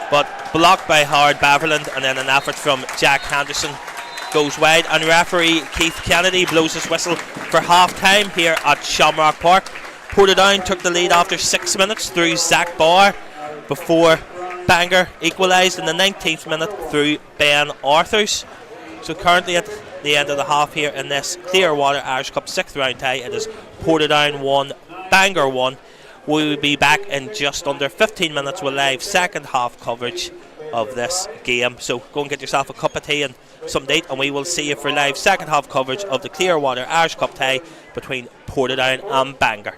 but blocked by Howard Beverland, and then an effort from Jack Henderson goes wide, and referee Keith Kennedy blows his whistle for half-time here at Shamrock Park. Portadown took the lead after 6 minutes through Zach Bauer, before Bangor equalised in the 19th minute through Ben Arthurs. So currently at the end of the half here in this Clearwater Irish Cup 6th round tie, it is Portadown 1, Bangor 1. We will be back in just under 15 minutes with live second half coverage of this game. So go and get yourself a cup of tea and some date, and we will see you for live second half coverage of the Clearwater Irish Cup tie between Portadown and Bangor.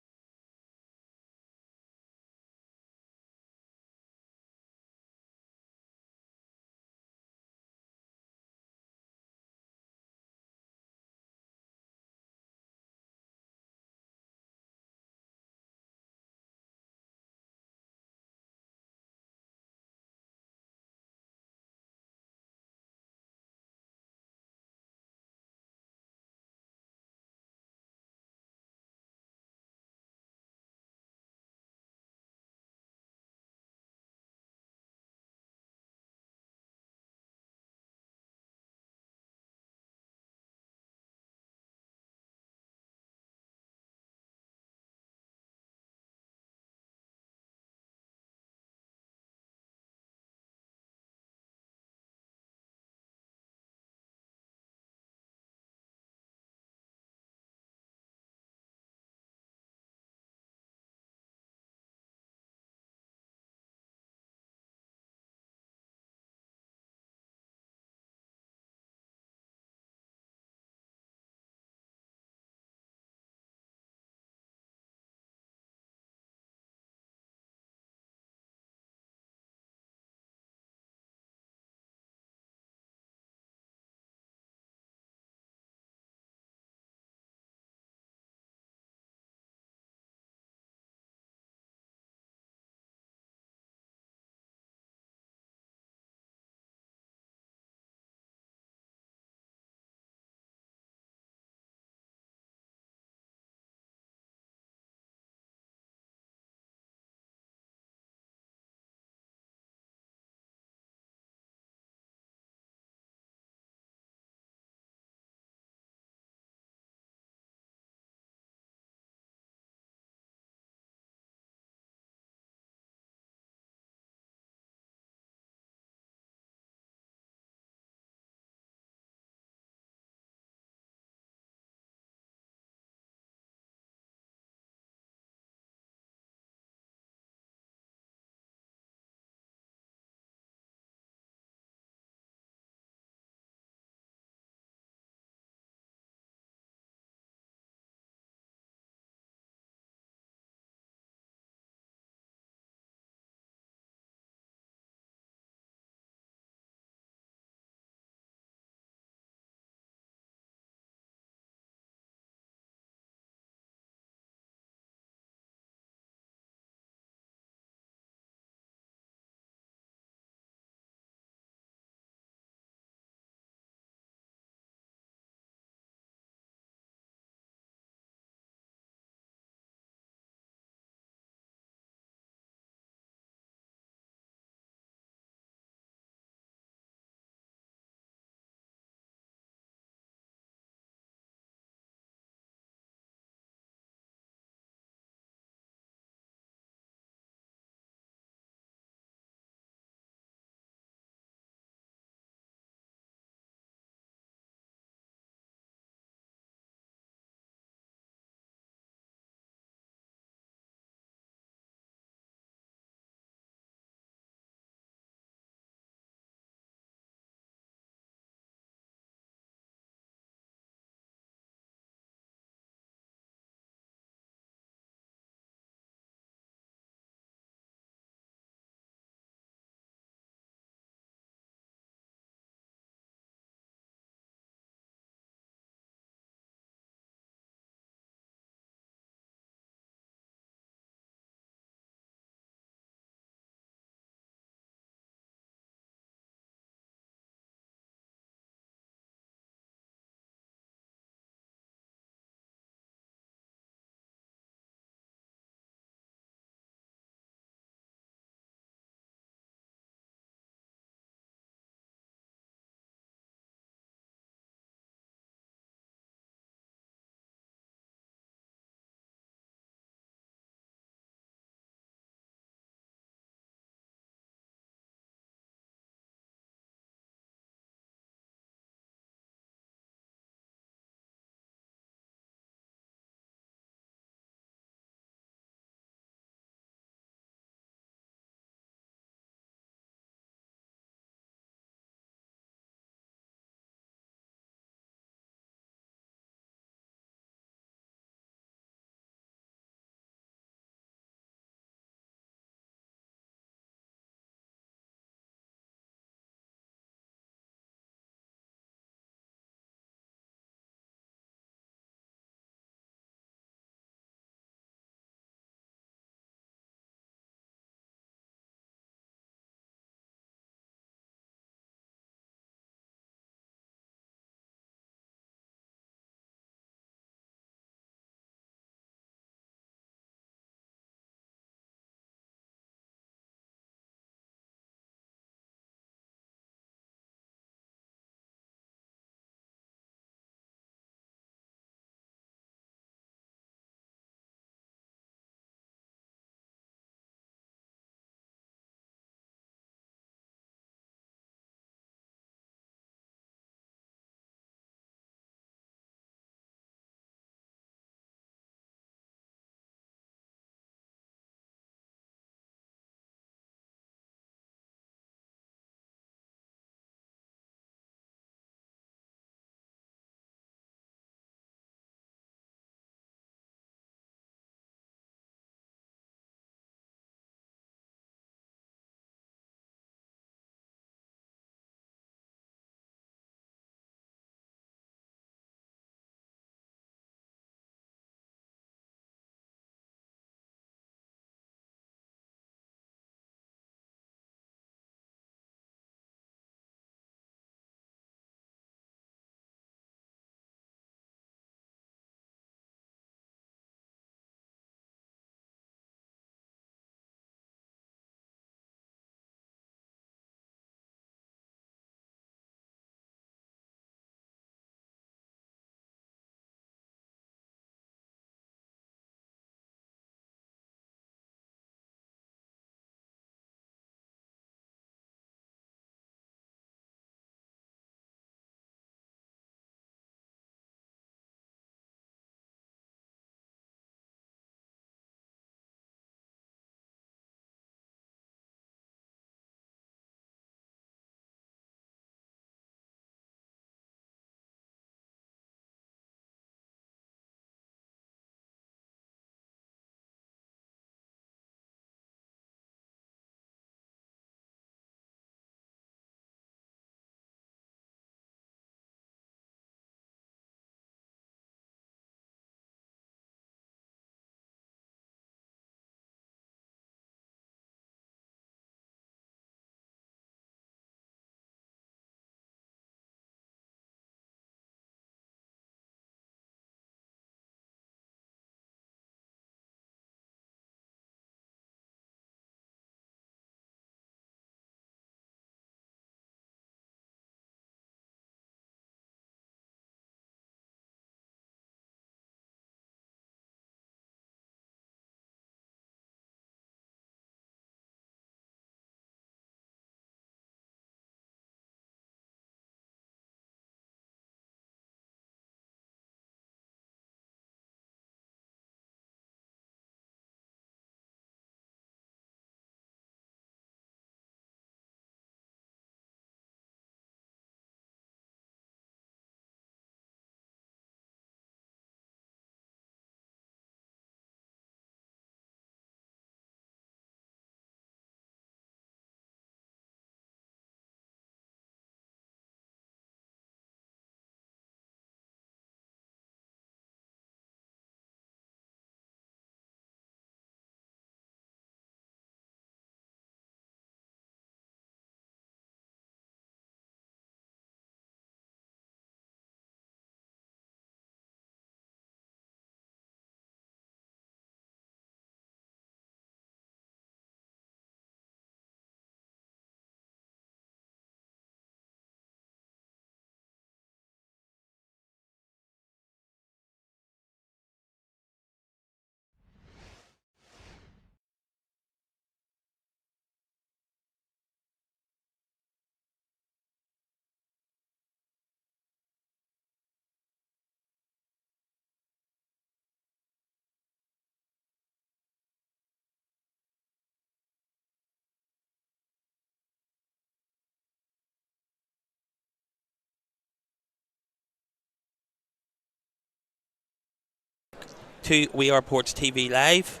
to We Are Ports TV Live.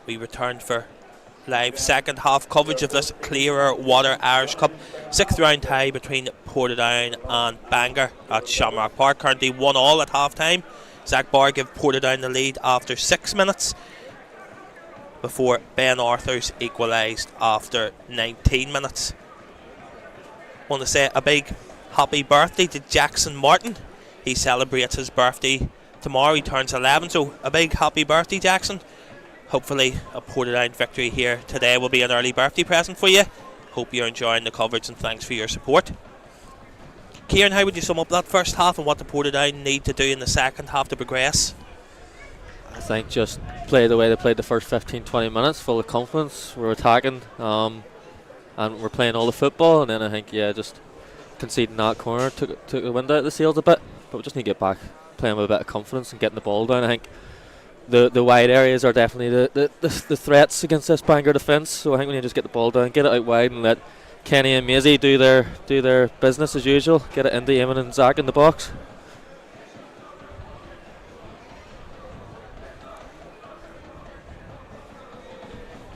We returned for live second half coverage of this Clearer Water Irish Cup 6th round tie between Portadown and Bangor at Shamrock Park. Currently 1-1 at half time. Zach Barr give Portadown the lead after 6 minutes before Ben Arthurs equalised after 19 minutes. Want to say a big happy birthday to Jackson Martin. He celebrates his birthday tomorrow. He turns 11, so a big happy birthday, Jackson. Hopefully a Portadown victory here today will be an early birthday present for you. Hope you're enjoying the coverage and thanks for your support. Kieran, how would you sum up that first half and what the Portadown need to do in the second half to progress? I think just play the way they played the first 15-20 minutes, full of confidence. We're attacking and we're playing all the football, and then I think just conceding that corner took the wind out of the sails a bit, but we just need to get back playing with a bit of confidence and getting the ball down. I think the wide areas are definitely the threats against this Bangor defence, so I think we need to just get the ball down, get it out wide, and let Kenny and Maisie do their business as usual, get it into Eamon and Zach in the box.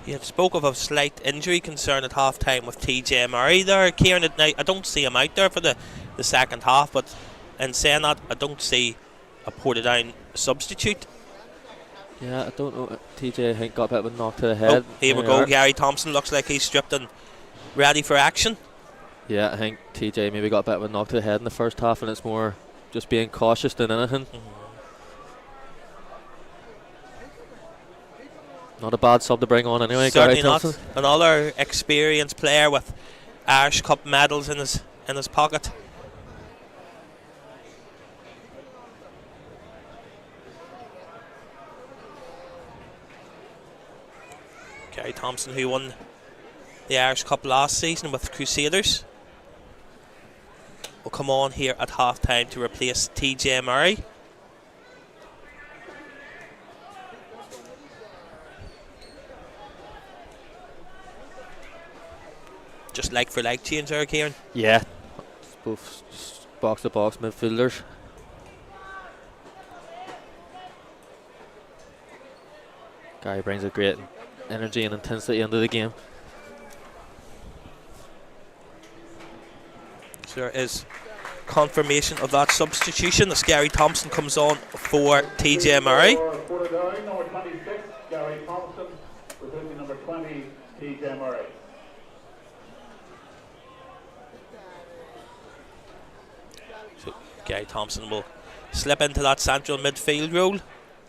You had spoke of a slight injury concern at half time with TJ Murray there, Kieran. I don't see him out there for the second half, but in saying that, I don't see a Portadown substitute. Yeah, I don't know. TJ, I think, got a bit of a knock to the head. Oh, here we go. Gary Thompson looks like he's stripped and ready for action. Yeah, I think TJ maybe got a bit of a knock to the head in the first half, and it's more just being cautious than anything. Not a bad sub to bring on anyway. Certainly Gary not. Thompson. Another experienced player with Irish Cup medals in his pocket. Gary Thompson, who won the Irish Cup last season with Crusaders, will come on here at half time to replace TJ Murray. Just like for like change there, Kieran. Yeah, both box to box midfielders. Gary brings a great energy and intensity into the game. So there is confirmation of that substitution as Gary Thompson comes on for TJ Murray. For Portadown, number 26, Gary Thompson, replacing number 20, TJ Murray. So Gary Thompson will slip into that central midfield role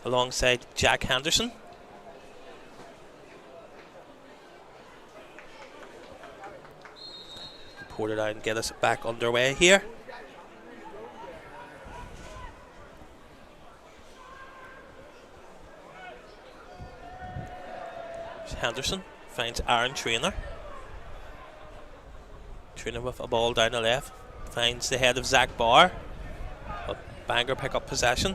alongside Jack Henderson. Portadown get us back underway here. Henderson finds Aaron Trainer. Trainer with a ball down the left. Finds the head of Zach Barr. But Bangor pick up possession.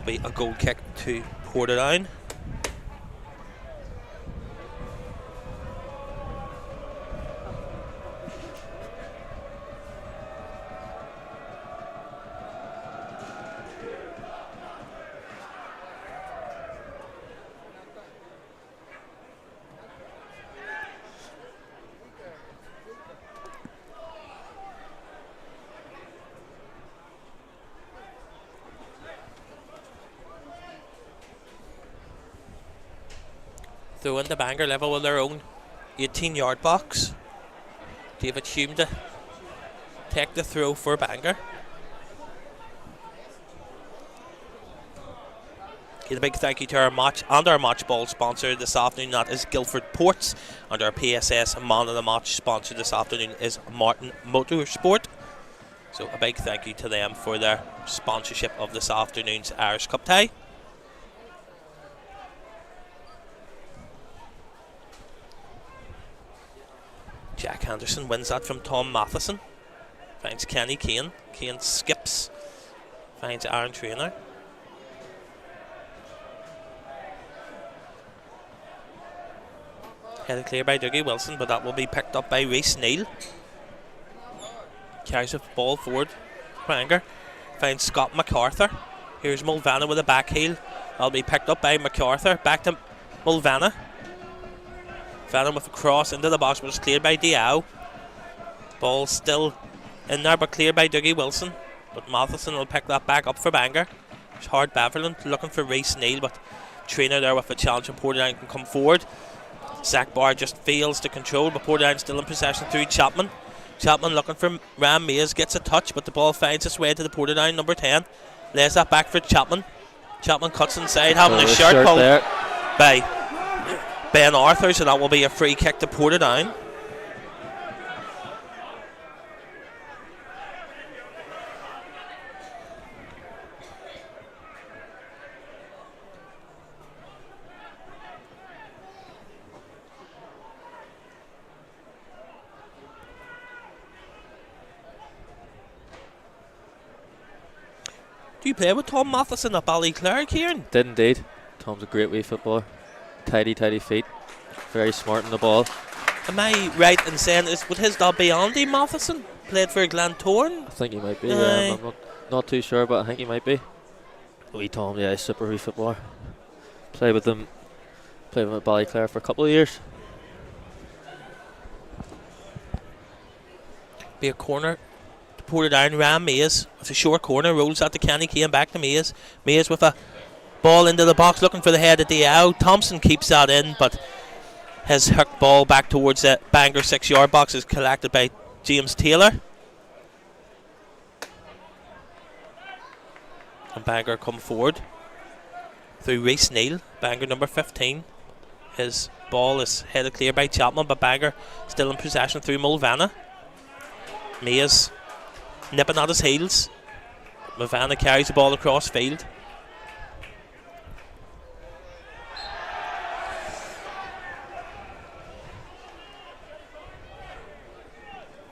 Be a goal kick to Portadown. Throw in the Bangor level with their own 18-yard box. David Hume to take the throw for Bangor. A big thank you to our match and our match ball sponsor this afternoon, that is Guildford Ports, and our PSS man of the match sponsor this afternoon is Martin Motorsport. So a big thank you to them for their sponsorship of this afternoon's Irish Cup tie. Jack Henderson wins that from Tom Matheson. Finds Kenny Kane. Kane skips Finds Aaron Trainer. Headed clear by Dougie Wilson, but that will be picked up by Reece Neal. Carries the ball forward. Bangor finds Scott MacArthur. Here's Mulvanna with a back heel. That'll be picked up by MacArthur. Back to Mulvanna. Vanna with a cross into the box, but it's cleared by Diao. Ball still in there, but cleared by Dougie Wilson. But Matheson will pick that back up for Bangor. There's Hard Beverland looking for Reece Neal, but Trainer there with a challenge, and Portadown can come forward. Zach Barr just fails to control, but Portadown still in possession through Chapman. Chapman looking for Ram Mays, gets a touch, but the ball finds its way to the Portadown number 10. Lays that back for Chapman. Chapman cuts inside, having a shirt pulled by Ben Arthur, so that will be a free kick to Portadown. Do you play with Tom Matheson at Ballyclare, Kieran? Did indeed. Tom's a great wee footballer. Tidy feet. Very smart in the ball. Am I right in saying, would his dad be Andy Matheson? Played for Glentoran? I think he might be. I'm not too sure, but I think he might be. Wee Tom, yeah, he's super wee footballer. Played with him at Ballyclare for a couple of years. Be a corner. Portadown. Ram Mays with a short corner, rolls out to Kenny Kane, back to Mays. Mays with a ball into the box, looking for the head of Diao. Thompson keeps that in, but his hook ball back towards the Bangor 6-yard box is collected by James Taylor. And Bangor come forward through Reece Neal, Bangor number 15. His ball is headed clear by Chapman, but Bangor still in possession through Mulvanna. Mays nipping at his heels. Mulvanna carries the ball across field.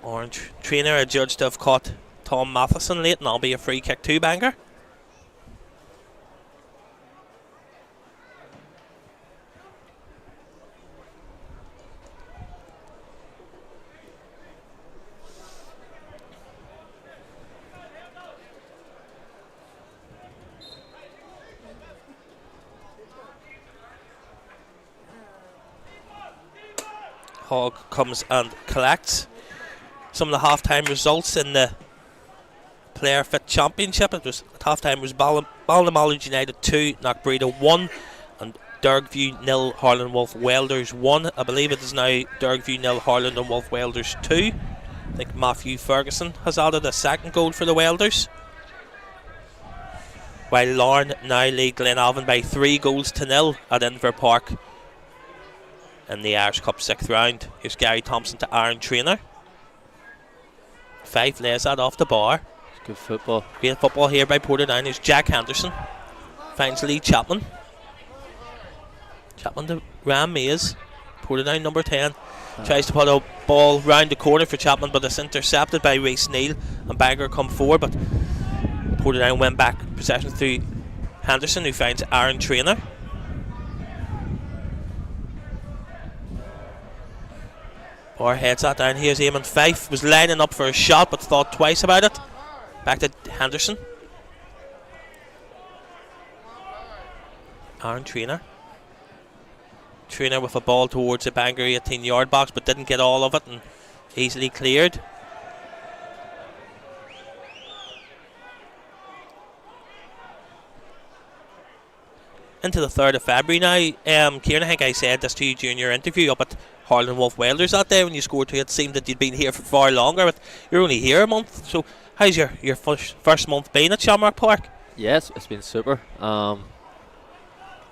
Orange Trainer adjudged to have caught Tom Matheson late, and that'll be a free kick to Bangor. Hogg comes and collects some of the half-time results in the Player Fit Championship. It was at half-time was Ballinamallard United 2, Knockbreda 1, and Dergview 0, Harland Wolf Welders 1. I believe it is now Dergview 0, Harland and Wolf Welders 2. I think Matthew Ferguson has added a second goal for the Welders, while Larne now lead Glenavon by 3-0 at Inver Park in the Irish Cup 6th round. Here's Gary Thompson to Aaron Trainer. 5 lays that off the bar. It's good football. Great football here by Portadown. Here's Jack Henderson. Finds Lee Chapman. Chapman to Ram Mays. Portadown number 10. Tries to put a ball round the corner for Chapman, but it's intercepted by Reece Neal, and Bangor come forward, but Portadown went back possession through Henderson, who finds Aaron Trainer. Or heads that down. Here's Eamon Fife. Was lining up for a shot, but thought twice about it. Back to Henderson. Aaron Trainer. Trainer with a ball towards the Bangor 18-yard box, but didn't get all of it and easily cleared. Into the 3rd of February now. Kieran, I think I said this to you during your interview up at Harland Wolf Welders that day when you scored 2. It seemed that you'd been here for far longer, but you're only here a month. So how's your first month been at Shamrock Park? Yes, it's been super. We're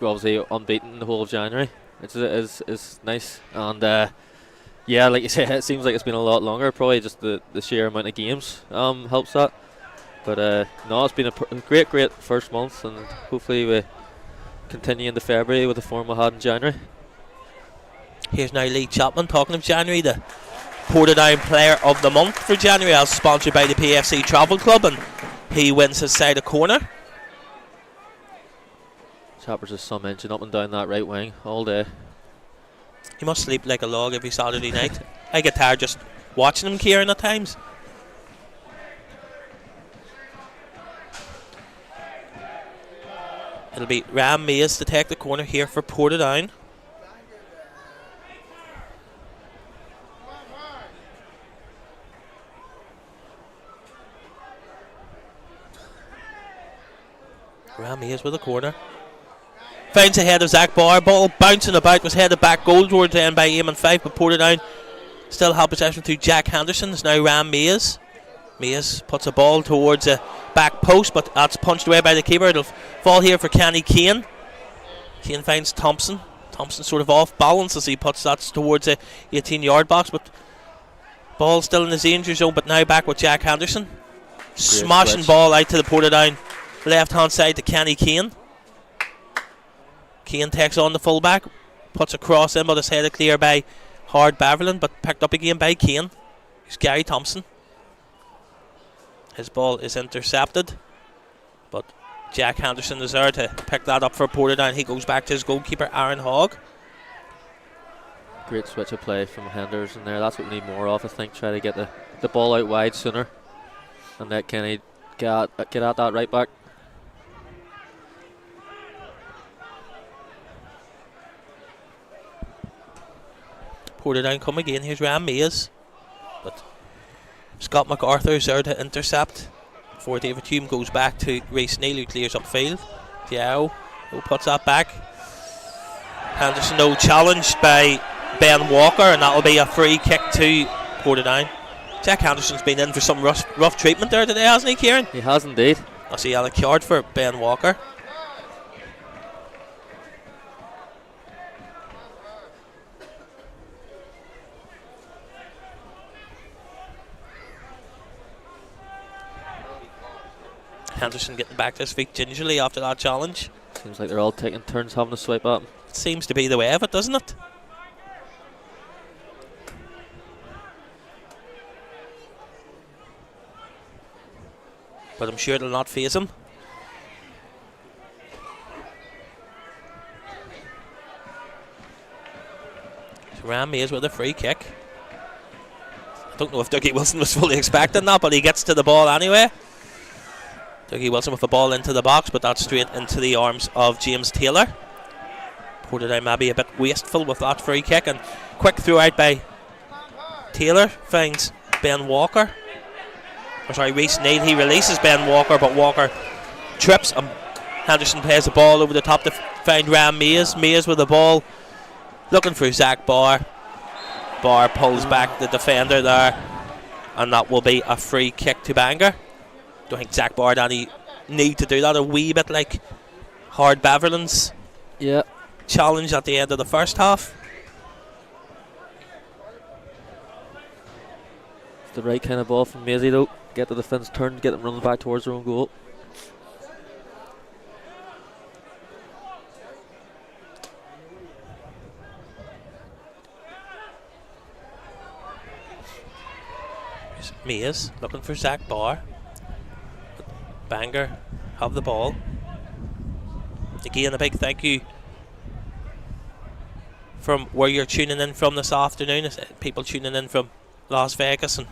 obviously unbeaten the whole of January, which is nice. And yeah, like you say, it seems like it's been a lot longer. Probably just the sheer amount of games helps that. But no, it's been a great first month, and hopefully we continue into February with the form we had in January. Here's now Lee Chapman. Talking of January, the Portadown Player of the Month for January, as sponsored by the PFC Travel Club, and he wins his side of corner. Chappers is some engine up and down that right wing all day. He must sleep like a log every Saturday night. I get tired just watching him, Kieran, at times. It'll be Ram Mays to take the corner here for Portadown. Ram Mays with the corner. Finds ahead of Zach Barr. Ball bouncing about, was headed back goal towards the end by Eamon 5, but Portadown still have possession through Jack Henderson. It's now Ram Mays. Mays puts a ball towards the back post, but that's punched away by the keeper. It'll fall here for Kenny Kane. Kane finds Thompson. Thompson sort of off balance as he puts that towards the 18-yard box, but ball still in the danger zone, but now back with Jack Henderson. Smashing ball out to the Portadown left hand side to Kenny Kane. Kane takes on the fullback, puts a cross in, but it's headed clear by Hard Beverland, but picked up again by Kane. It's Gary Thompson. His ball is intercepted, but Jack Henderson is there to pick that up for Portadown. He goes back to his goalkeeper, Aaron Hogg. Great switch of play from Henderson there. That's what we need more of, I think. Try to get the ball out wide sooner and let Kenny get at that right back. Portadown come again. Here's Ram Mays, but Scott MacArthur's there to intercept before David Hume goes back to Reece Neal, who clears upfield. Diao who puts that back. Henderson though challenged by Ben Walker, and that'll be a free kick to Portadown. Jack Henderson's been in for some rough treatment there today, hasn't he, Kieran? He has indeed. I see a card for Ben Walker. Henderson getting back to his feet gingerly after that challenge. Seems like they're all taking turns having a swipe at him. It seems to be the way of it, doesn't it? But I'm sure it'll not faze him. So Ram Mays with a free kick. I don't know if Dougie Wilson was fully expecting that, but he gets to the ball anyway. Dougie Wilson with the ball into the box, but that's straight into the arms of James Taylor. Portadown maybe a bit wasteful with that free kick, and quick throw out by Taylor finds Ben Walker. Reece Neal. He releases Ben Walker, but Walker trips and Henderson plays the ball over the top to find Ram Mays. Mays with the ball looking for Zach Barr. Barr pulls back the defender there, and that will be a free kick to Bangor. Don't think Zach Barr had any need to do that. A wee bit like Hard Beverland's challenge at the end of the first half. It's the right kind of ball from Maisie though. Get the defence turned, get them running back towards their own goal. Mays looking for Zach Barr. Bangor have the ball. Again, a big thank you from where you're tuning in from this afternoon. People tuning in from Las Vegas and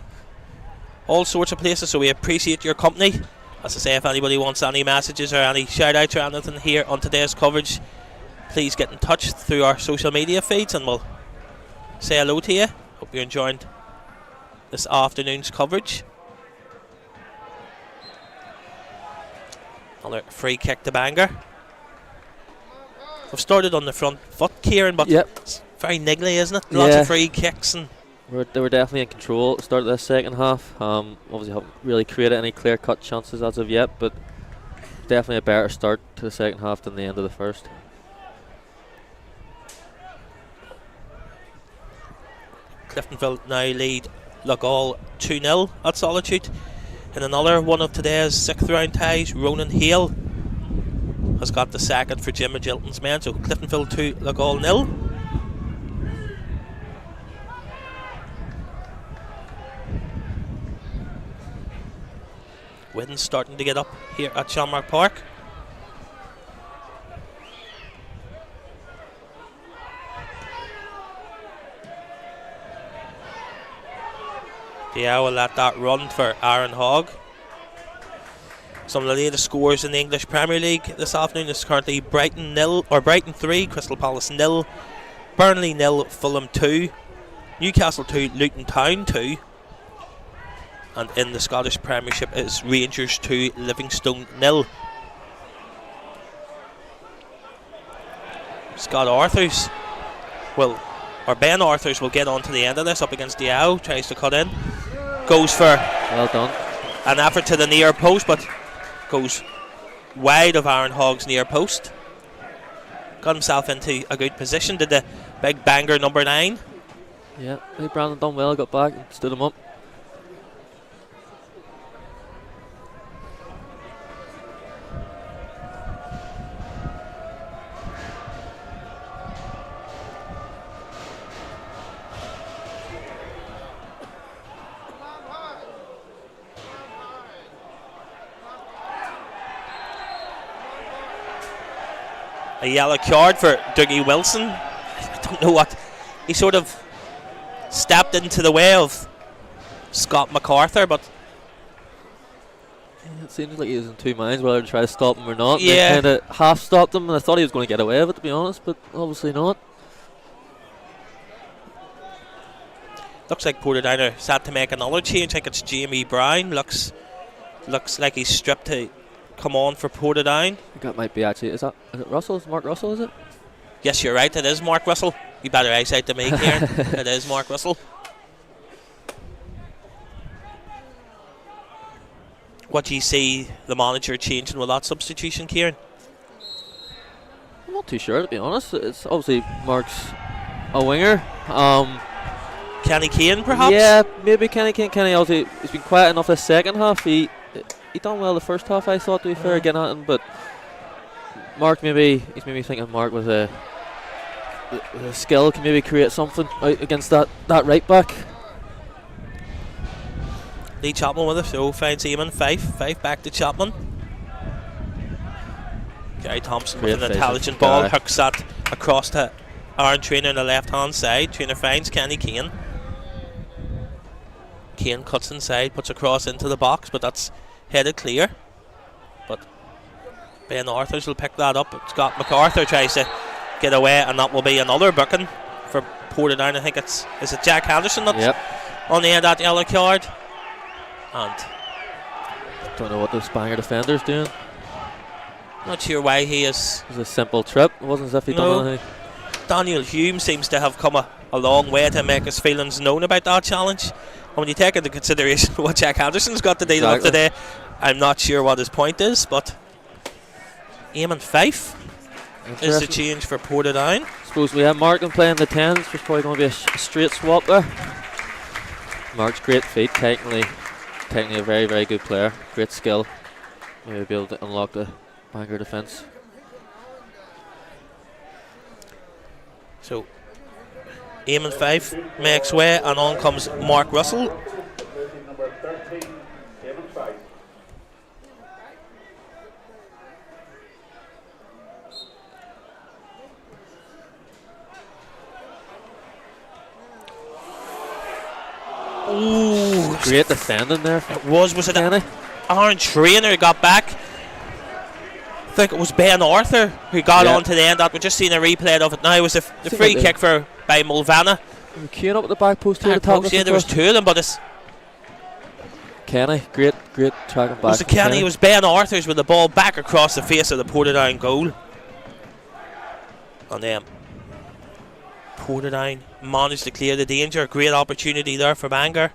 all sorts of places, so we appreciate your company. As I say, if anybody wants any messages or any shout outs or anything here on today's coverage, please get in touch through our social media feeds and we'll say hello to you. Hope you're enjoying this afternoon's coverage. Another free kick to Bangor. We've started on the front foot, Kieran, but it's very niggly, isn't it? Lots of free kicks and they were definitely in control at the start of the second half. Obviously haven't really created any clear-cut chances as of yet, but definitely a better start to the second half than the end of the first. Cliftonville now lead Loughgall 2-0 at Solitude. In another one of today's 6th round ties, Ronan Hale has got the second for Jim Magilton's men. So Cliftonville 2, Loughgall 0. Wind's starting to get up here at Shamrock Park. Diao will let that run for Aaron Hogg. Some of the latest scores in the English Premier League this afternoon is currently Brighton 3, Crystal Palace 0, Burnley 0, Fulham 2, Newcastle 2, Luton Town 2, and in the Scottish Premiership it is Rangers 2, Livingston 0. Ben Arthurs will get on to the end of this up against Diao, tries to cut in, goes for Well done. an effort to the near post, but goes wide of Aaron Hogg's near post. Got himself into a good position, did the big Bangor number 9. Yeah, Brandon done well, got back and stood him up. A yellow card for Dougie Wilson. I don't know what. He sort of stepped into the way of Scott MacArthur, but It seems like he was in two minds whether to try to stop him or not. Yeah. They kind of half stopped him, and I thought he was going to get away with it, to be honest, but obviously not. looks like Portadown are set to make another change. I think it's Jamie Brown. Looks like he's stripped to come on for Portadown. I think that might be actually. Is it Russell? Is it Mark Russell, is it? Yes, you're right. It is Mark Russell. You better eyesight than me, Kieran. It is Mark Russell. What do you see the manager changing with that substitution, Kieran? I'm not too sure, to be honest. It's obviously Mark's a winger. Kenny Kane, perhaps? Yeah, maybe Kenny Kane. Kenny obviously he's been quiet enough this second half. He done well the first half, I thought, to be fair, getting at him. But Mark he's maybe thinking Mark with the skill can maybe create something out against that right back. Lee Chapman with it, so finds Eamon. Five back to Chapman. Gary Thompson Great with an vision. intelligent ball, Gary. hooks that across to Aaron Trainer on the left hand side. Trainer finds Kenny Kane. Kane cuts inside, puts across into the box, but that's headed clear. But Ben Arthurs will pick that up. Scott MacArthur tries to get away, and that will be another booking for Portadown. I think is it Jack Henderson that's on the end of that yellow card. And Don't know what this Bangor defender's doing. not sure why he is. It was a simple trip. It wasn't as if he'd done anything. Daniel Hume seems to have come a long way to make his feelings known about that challenge. And when you take into consideration what Jack Henderson's got to deal with today, I'm not sure what his point is, but Eamon Fife is the change for Portadown. I suppose we have Mark playing the 10s. There's probably going to be a straight swap there. Mark's great feet, technically a very, very good player. Great skill. Maybe be able to unlock the Bangor defence. So Eamon Fife makes way, and on comes Mark Russell. Number 13, Eamon Fife. Ooh, Great defending there. it was it Kenny? Aaron Trainer who got back? I think it was Ben Arthur who got on to the end. That we're just seeing a replay of it now. It was the free kick by Mulvanna. Kane up at the back post here. There was two of them, but it's Kenny, great tracking back. was it Kenny? It was Ben Arthurs with the ball back across the face of the Portadown goal. And then Portadown managed to clear the danger. Great opportunity there for Bangor.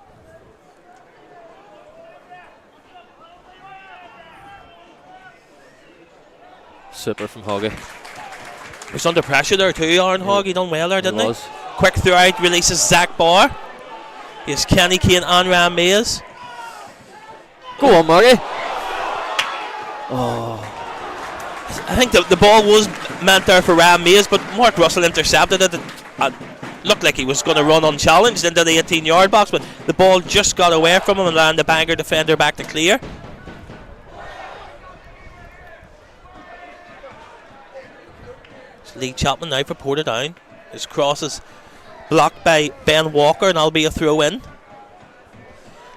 Super from Hoggy. He was under pressure there too, Aaron Hogg. He done well there, didn't he? Was. Quick throughout, releases Zach Barr. Here's Kenny Kane and Ram Mays. Go on, Marky. I think the ball was meant there for Ram Mays, but Mark Russell intercepted it. And looked like he was going to run unchallenged into the 18-yard box, but the ball just got away from him and landed the Bangor defender back to clear. Lee Chapman now for Portadown. His cross is blocked by Ben Walker, and that'll be a throw in.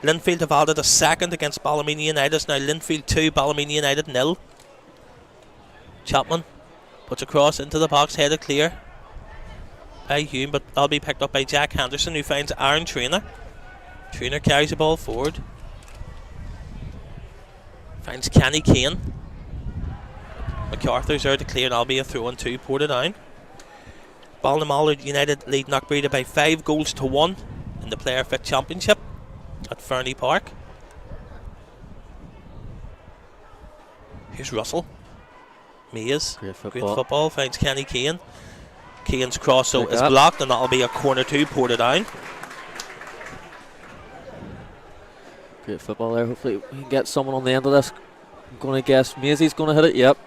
Linfield have added a second against Ballymena United. It's now Linfield 2, Ballymena United 0. Chapman puts a cross into the box, headed clear by Hume, but that'll be picked up by Jack Henderson, who finds Aaron Traynor. Traynor carries the ball forward. Finds Kenny Kane. MacArthur's there to clear, and that'll be a throw in to Portadown. Ballinamallard United lead Knockbreda by 5 goals to 1 in the Player Fit Championship at Fernie Park. Here's Russell. Mays. Great Great football. Finds Kenny Kane. Kane's cross so Like is that. blocked, and that'll be a corner to Portadown. Great football there. Hopefully we can get someone on the end of this. I'm going to guess Maisie's going to hit it. Yep.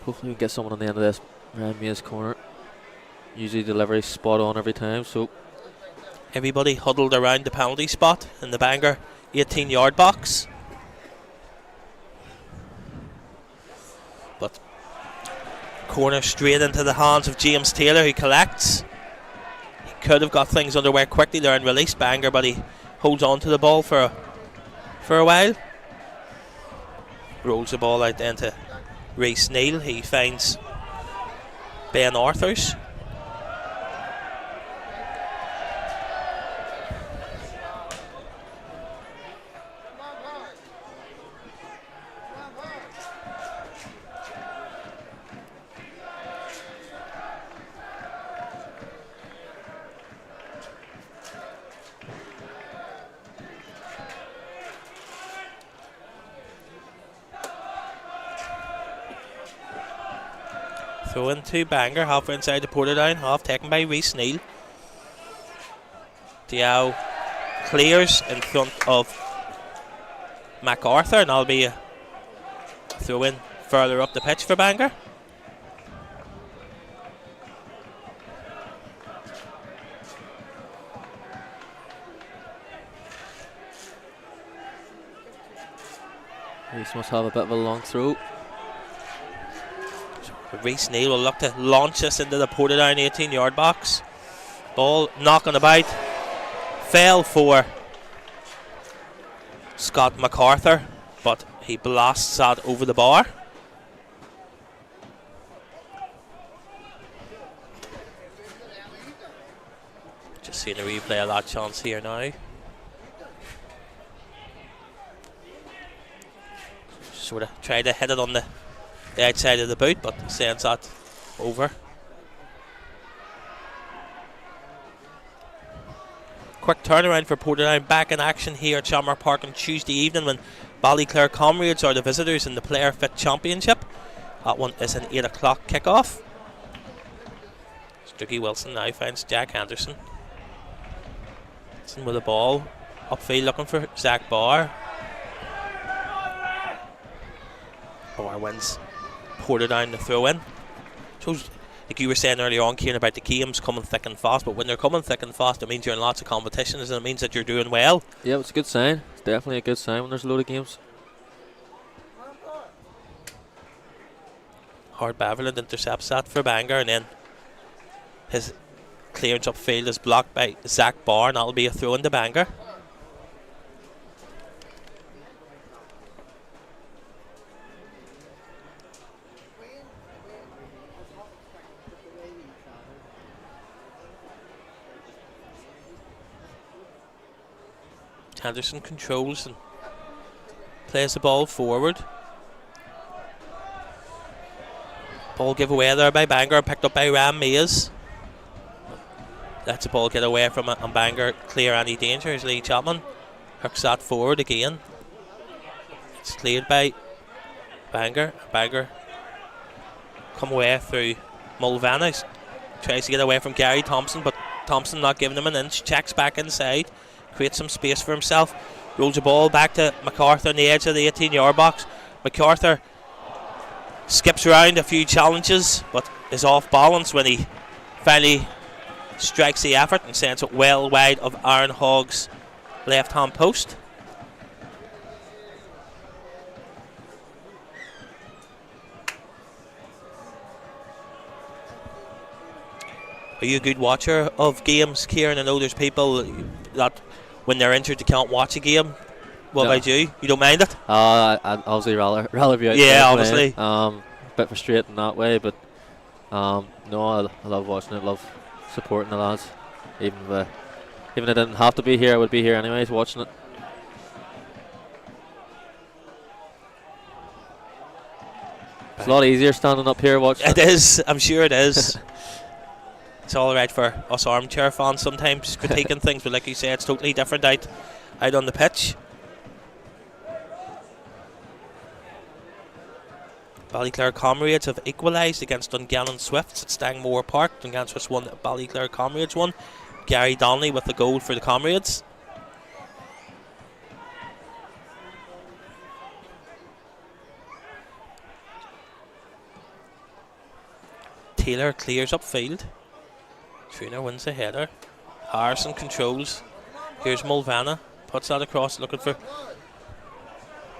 Hopefully we can get someone on the end of this. Ryan Mays corner. Usually delivery spot on every time. So Everybody huddled around the penalty spot in the Bangor 18-yard box. But corner straight into the hands of James Taylor, who collects. He could have got things underway quickly there and released Bangor, but he holds on to the ball for a while. Rolls the ball out then to Reece Neal. He finds Ben Arthurs. Throw into Bangor, halfway inside the Portadown, half taken by Reece Neal. Diao clears in front of MacArthur, and that'll be a throw in further up the pitch for Bangor. Reece must have a bit of a long throw. Reece Neal will look to launch this into the Portadown 18-yard box. Ball knocking about. Fell for Scott MacArthur, but he blasts that over the bar. Just seeing a replay of that chance here now. Sort of tried to hit it on the outside of the boot, but sends that over. Quick turnaround for Portadown, back in action here at Shamrock Park on Tuesday evening when Ballyclare Comrades are the visitors in the Player Fit Championship. That one is an 8 o'clock kickoff. Dougie Wilson now finds Jack Henderson. Wilson with the ball upfield looking for Zach Barr. Barr wins Portadown the throw in. So, like you were saying earlier on, Kieran, about the games coming thick and fast, but when they're coming thick and fast, it means you're in lots of competitions and it means that you're doing well. Yeah, it's a good sign. It's definitely a good sign when there's a load of games. Hard Beverland intercepts that for Bangor, and then his clearance upfield is blocked by Zach Barr, and that'll be a throw into Bangor. Henderson controls and plays the ball forward. Ball give away there by Bangor, picked up by Ram Mays. Lets the ball get away from it, and Bangor clear any danger as Lee Chapman hooks that forward again. It's cleared by Bangor. Bangor come away through Mulvanna. Tries to get away from Gary Thompson, but Thompson not giving him an inch. Checks back inside. Creates some space for himself. Rolls the ball back to MacArthur on the edge of the 18-yard box. MacArthur skips around a few challenges, but is off balance when he finally strikes the effort and sends it well wide of Aaron Hogg's left-hand post. Are you a good watcher of games, Kieran? I know there's people that when they're injured they can't watch a game. What No. about you? You don't mind it? I'd obviously rather be out Yeah, there obviously. playing. Bit frustrating that way, but no, I love watching it. Love supporting the lads. Even if I didn't have to be here, I would be here anyways watching it. It's a lot easier standing up here watching It is. I'm sure it is. It's all right for us armchair fans sometimes critiquing things, but like you say, it's totally different out on the pitch. Ballyclare Comrades have equalised against Dungannon Swifts at Stangmore Park. Dungannon Swifts won, Ballyclare Comrades won. Gary Donnelly with the goal for the Comrades. Taylor clears upfield. Trainer wins the header. Harrison controls. Here's Mulvanna. Puts that across, looking for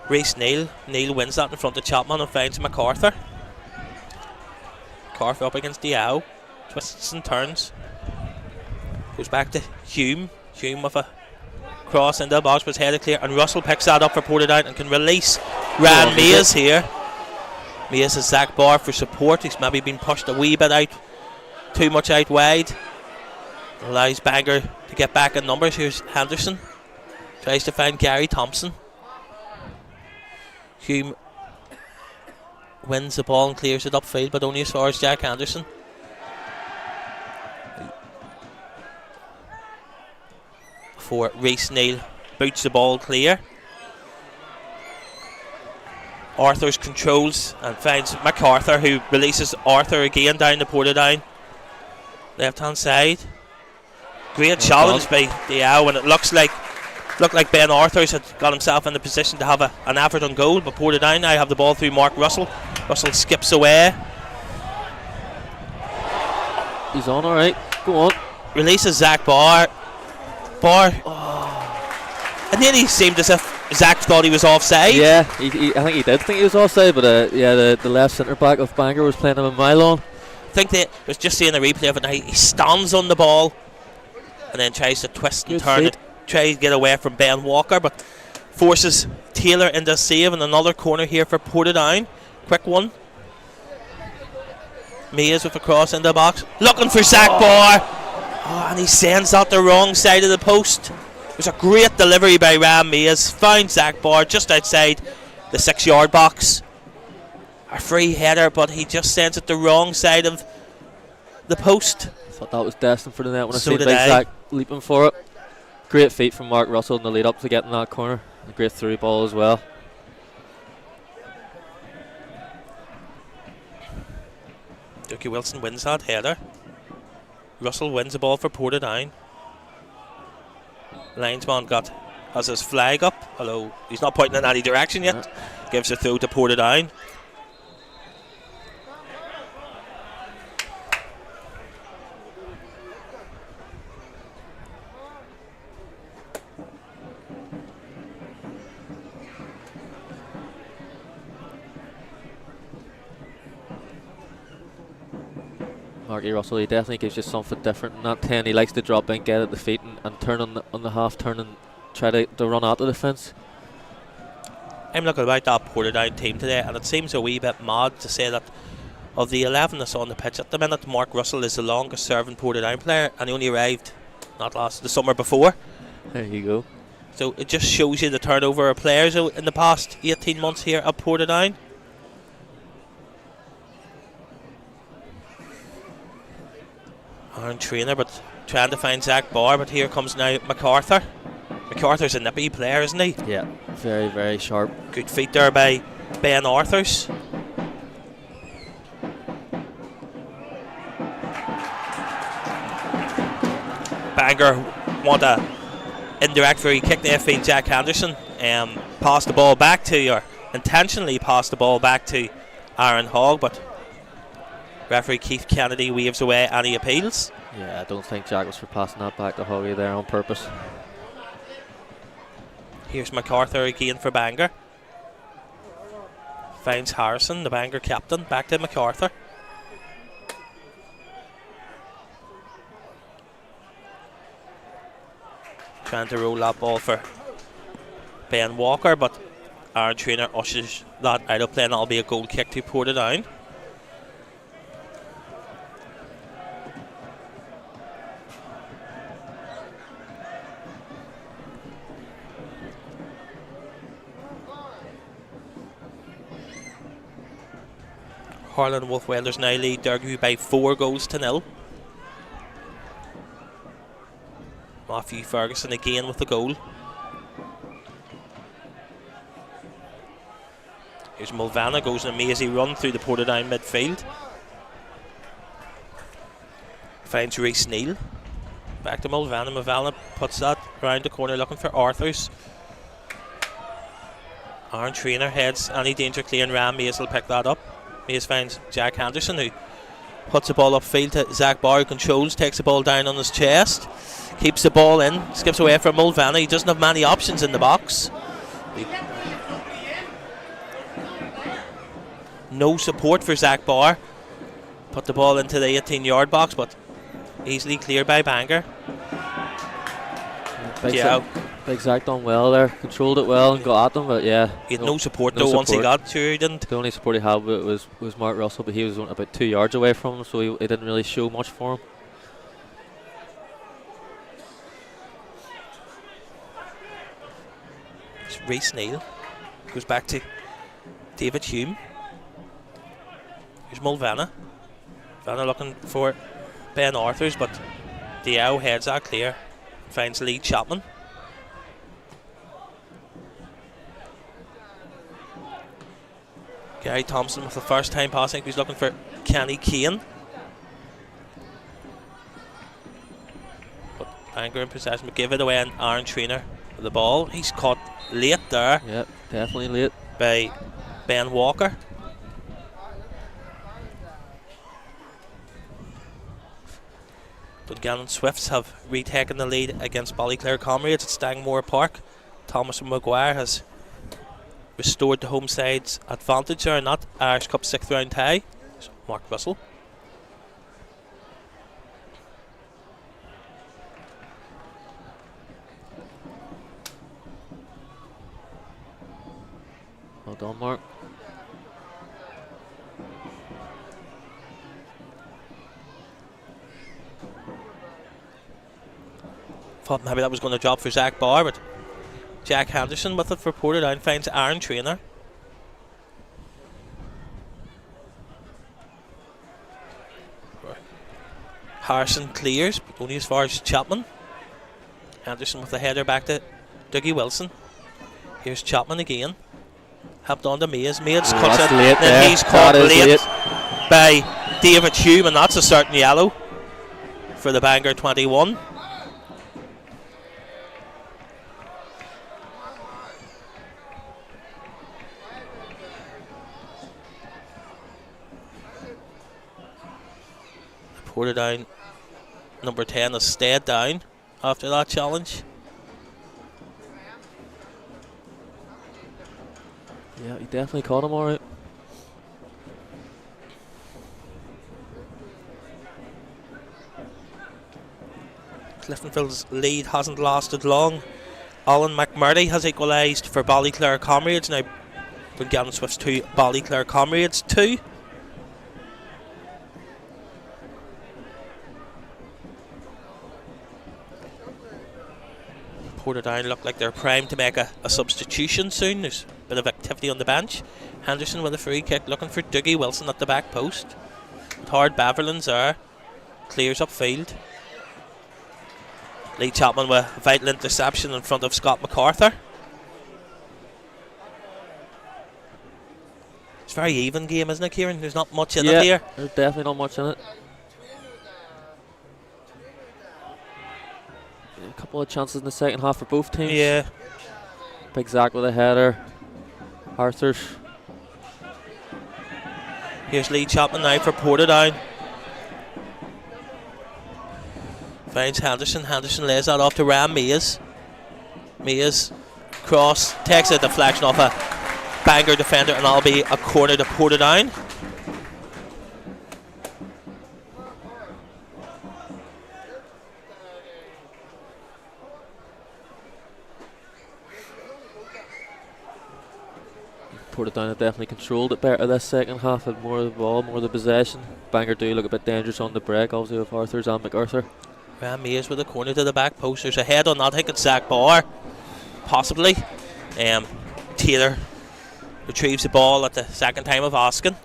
Reece Neal. Neal wins that in front of Chapman and finds MacArthur. MacArthur up against Diao. Twists and turns. Goes back to Hume. Hume with a cross into the box, but it's headed clear. And Russell picks that up for Portadown and can release Ryan Mays here. Mays has Zach Barr for support. He's maybe been pushed a wee bit out, too much out wide. Allows Bangor to get back in numbers. Here's Henderson. Tries to find Gary Thompson. Hume wins the ball and clears it upfield, but only as far as Jack Henderson. Before Reece Neal boots the ball clear. Arthur's controls and finds MacArthur, who releases Arthur again down the Portadown left hand side. Great challenge by Diao, and it looked like Ben Arthurs had got himself in the position to have an effort on goal, but Portadown now have the ball through Mark Russell. Russell skips away. He's on alright. Go on. Releases Zach Barr. It nearly seemed as if Zach thought he was offside. Yeah, I think he did think he was offside, but the left centre back of Bangor was playing him a mile on. I think they was just seeing the replay of it now. He stands on the ball and then tries to twist and turn it, tries to get away from Ben Walker, but forces Taylor into a save, and another corner here for Portadown. Quick one. Mays with a cross into the box, looking for Zach Barr. And he sends out the wrong side of the post. It was a great delivery by Ram Mays. Found Zach Barr just outside the 6-yard box. A free header, but he just sends it the wrong side of the post. Thought that was destined for the net when So I seen did Big I. Zach leaping for it. Great feat from Mark Russell in the lead up to getting that corner. A great through ball as well. Dookie Wilson wins that header. Russell wins the ball for Portadown. Linesman has his flag up, although he's not pointing in any direction yet. Gives a throw to Portadown. Marky Russell, he definitely gives you something different in that 10. He likes to drop in, get at the feet and turn on the half turn and try to run out the defence. I'm looking about that Portadown team today, and it seems a wee bit mad to say that of the 11 that's on the pitch at the minute, Mark Russell is the longest serving Portadown player, and he only arrived the summer before. There you go. So it just shows you the turnover of players in the past 18 months here at Portadown. Aaron Trainer, but trying to find Zach Barr, but here comes now MacArthur. MacArthur's a nippy player, isn't he? Yeah, very, very sharp. Good feet there by Ben Arthurs. Bangor want a indirect free kick there for Jack Henderson. Pass the ball back to, or intentionally pass the ball back to Aaron Hogg, but referee Keith Kennedy waves away any appeals. Yeah, I don't think Jack was for passing that back to Hoggy there on purpose. Here's MacArthur again for Bangor. Finds Harrison, the Bangor captain, back to MacArthur. Trying to roll that ball for Ben Walker, but our trainer ushers that out of play, and that'll be a goal kick to Portadown. Harlan Wolf Welders now lead Derby by 4 goals to 0. Matthew Ferguson again with the goal. Here's Mulvanna, goes an amazing run through the Portadown midfield. Finds Reece Neal. Back to Mulvanna. Mulvanna puts that round the corner looking for Arthurs. Aaron Trainer heads any danger clear, and Ram Mays will pick that up. Mays finds Jack Henderson, who puts the ball upfield to Zach Barr, who controls, takes the ball down on his chest, keeps the ball in, skips away from Mulvanna. He doesn't have many options in the box. No support for Zach Barr. Put the ball into the 18-yard box, but easily cleared by Bangor. Big Zach done well there, controlled it well and got at them, but yeah. He had no support though once he got to, he didn't. The only support he had was Mark Russell, but he was about 2 yards away from him, so he didn't really show much for him. It's Reece Neal. Goes back to David Hume. Here's Mulvanna. Mulvanna looking for Ben Arthurs, but Diao heads that clear. Finds Lee Chapman. Gary Thompson with the first time passing. He's looking for Kenny Kane. But Bangor in possession, but give it away, and Aaron Trainer with the ball. He's caught late there. Yep, definitely late. By Ben Walker. Dungannon Swifts have retaken the lead against Ballyclare Comrades at Stangmore Park. Thomas Maguire has restored the home side's advantage there in that Irish Cup 6th round tie. Mark Russell. Well done, Mark. Thought maybe that was going to drop for Zach Barr, but Jack Henderson with it for Portadown finds Aaron Trainer. Harrison clears, but only as far as Chapman. Henderson with the header back to Dougie Wilson. Here's Chapman again. Helped on to Mays. Mays cuts it, late then there. he's caught late late by David Hume, and that's a certain yellow for the Bangor 21. Portadown number 10 has stayed down after that challenge. Yeah, he definitely caught him alright. Cliftonville's lead hasn't lasted long. Alan McMurray has equalised for Ballyclare Comrades. Now Dungannon Swifts 2, Ballyclare Comrades 2. Portadown look like they're primed to make a substitution soon. There's a bit of activity on the bench. Henderson with a free kick, looking for Dougie Wilson at the back post. Hard Beverlands there. Clears upfield. Lee Chapman with a vital interception in front of Scott MacArthur. It's a very even game, isn't it, Kieran? There's not much in it here. There's definitely not much in it. A couple of chances in the second half for both teams. Yeah. Big Zach with a header. Arthurs. Here's Lee Chapman now for Portadown. Finds Henderson. Henderson lays that off to Ram Mays. Mays cross, takes a deflection off a Bangor defender, and that'll be a corner to Portadown. Portadown have definitely controlled it better this second half, had more of the ball, more of the possession. Bangor do look a bit dangerous on the break, obviously with Arthurs and MacArthur. Ram Mays with a corner to the back post. There's a head on that. I think it's Zach Barr, possibly. Taylor retrieves the ball at the second time of asking.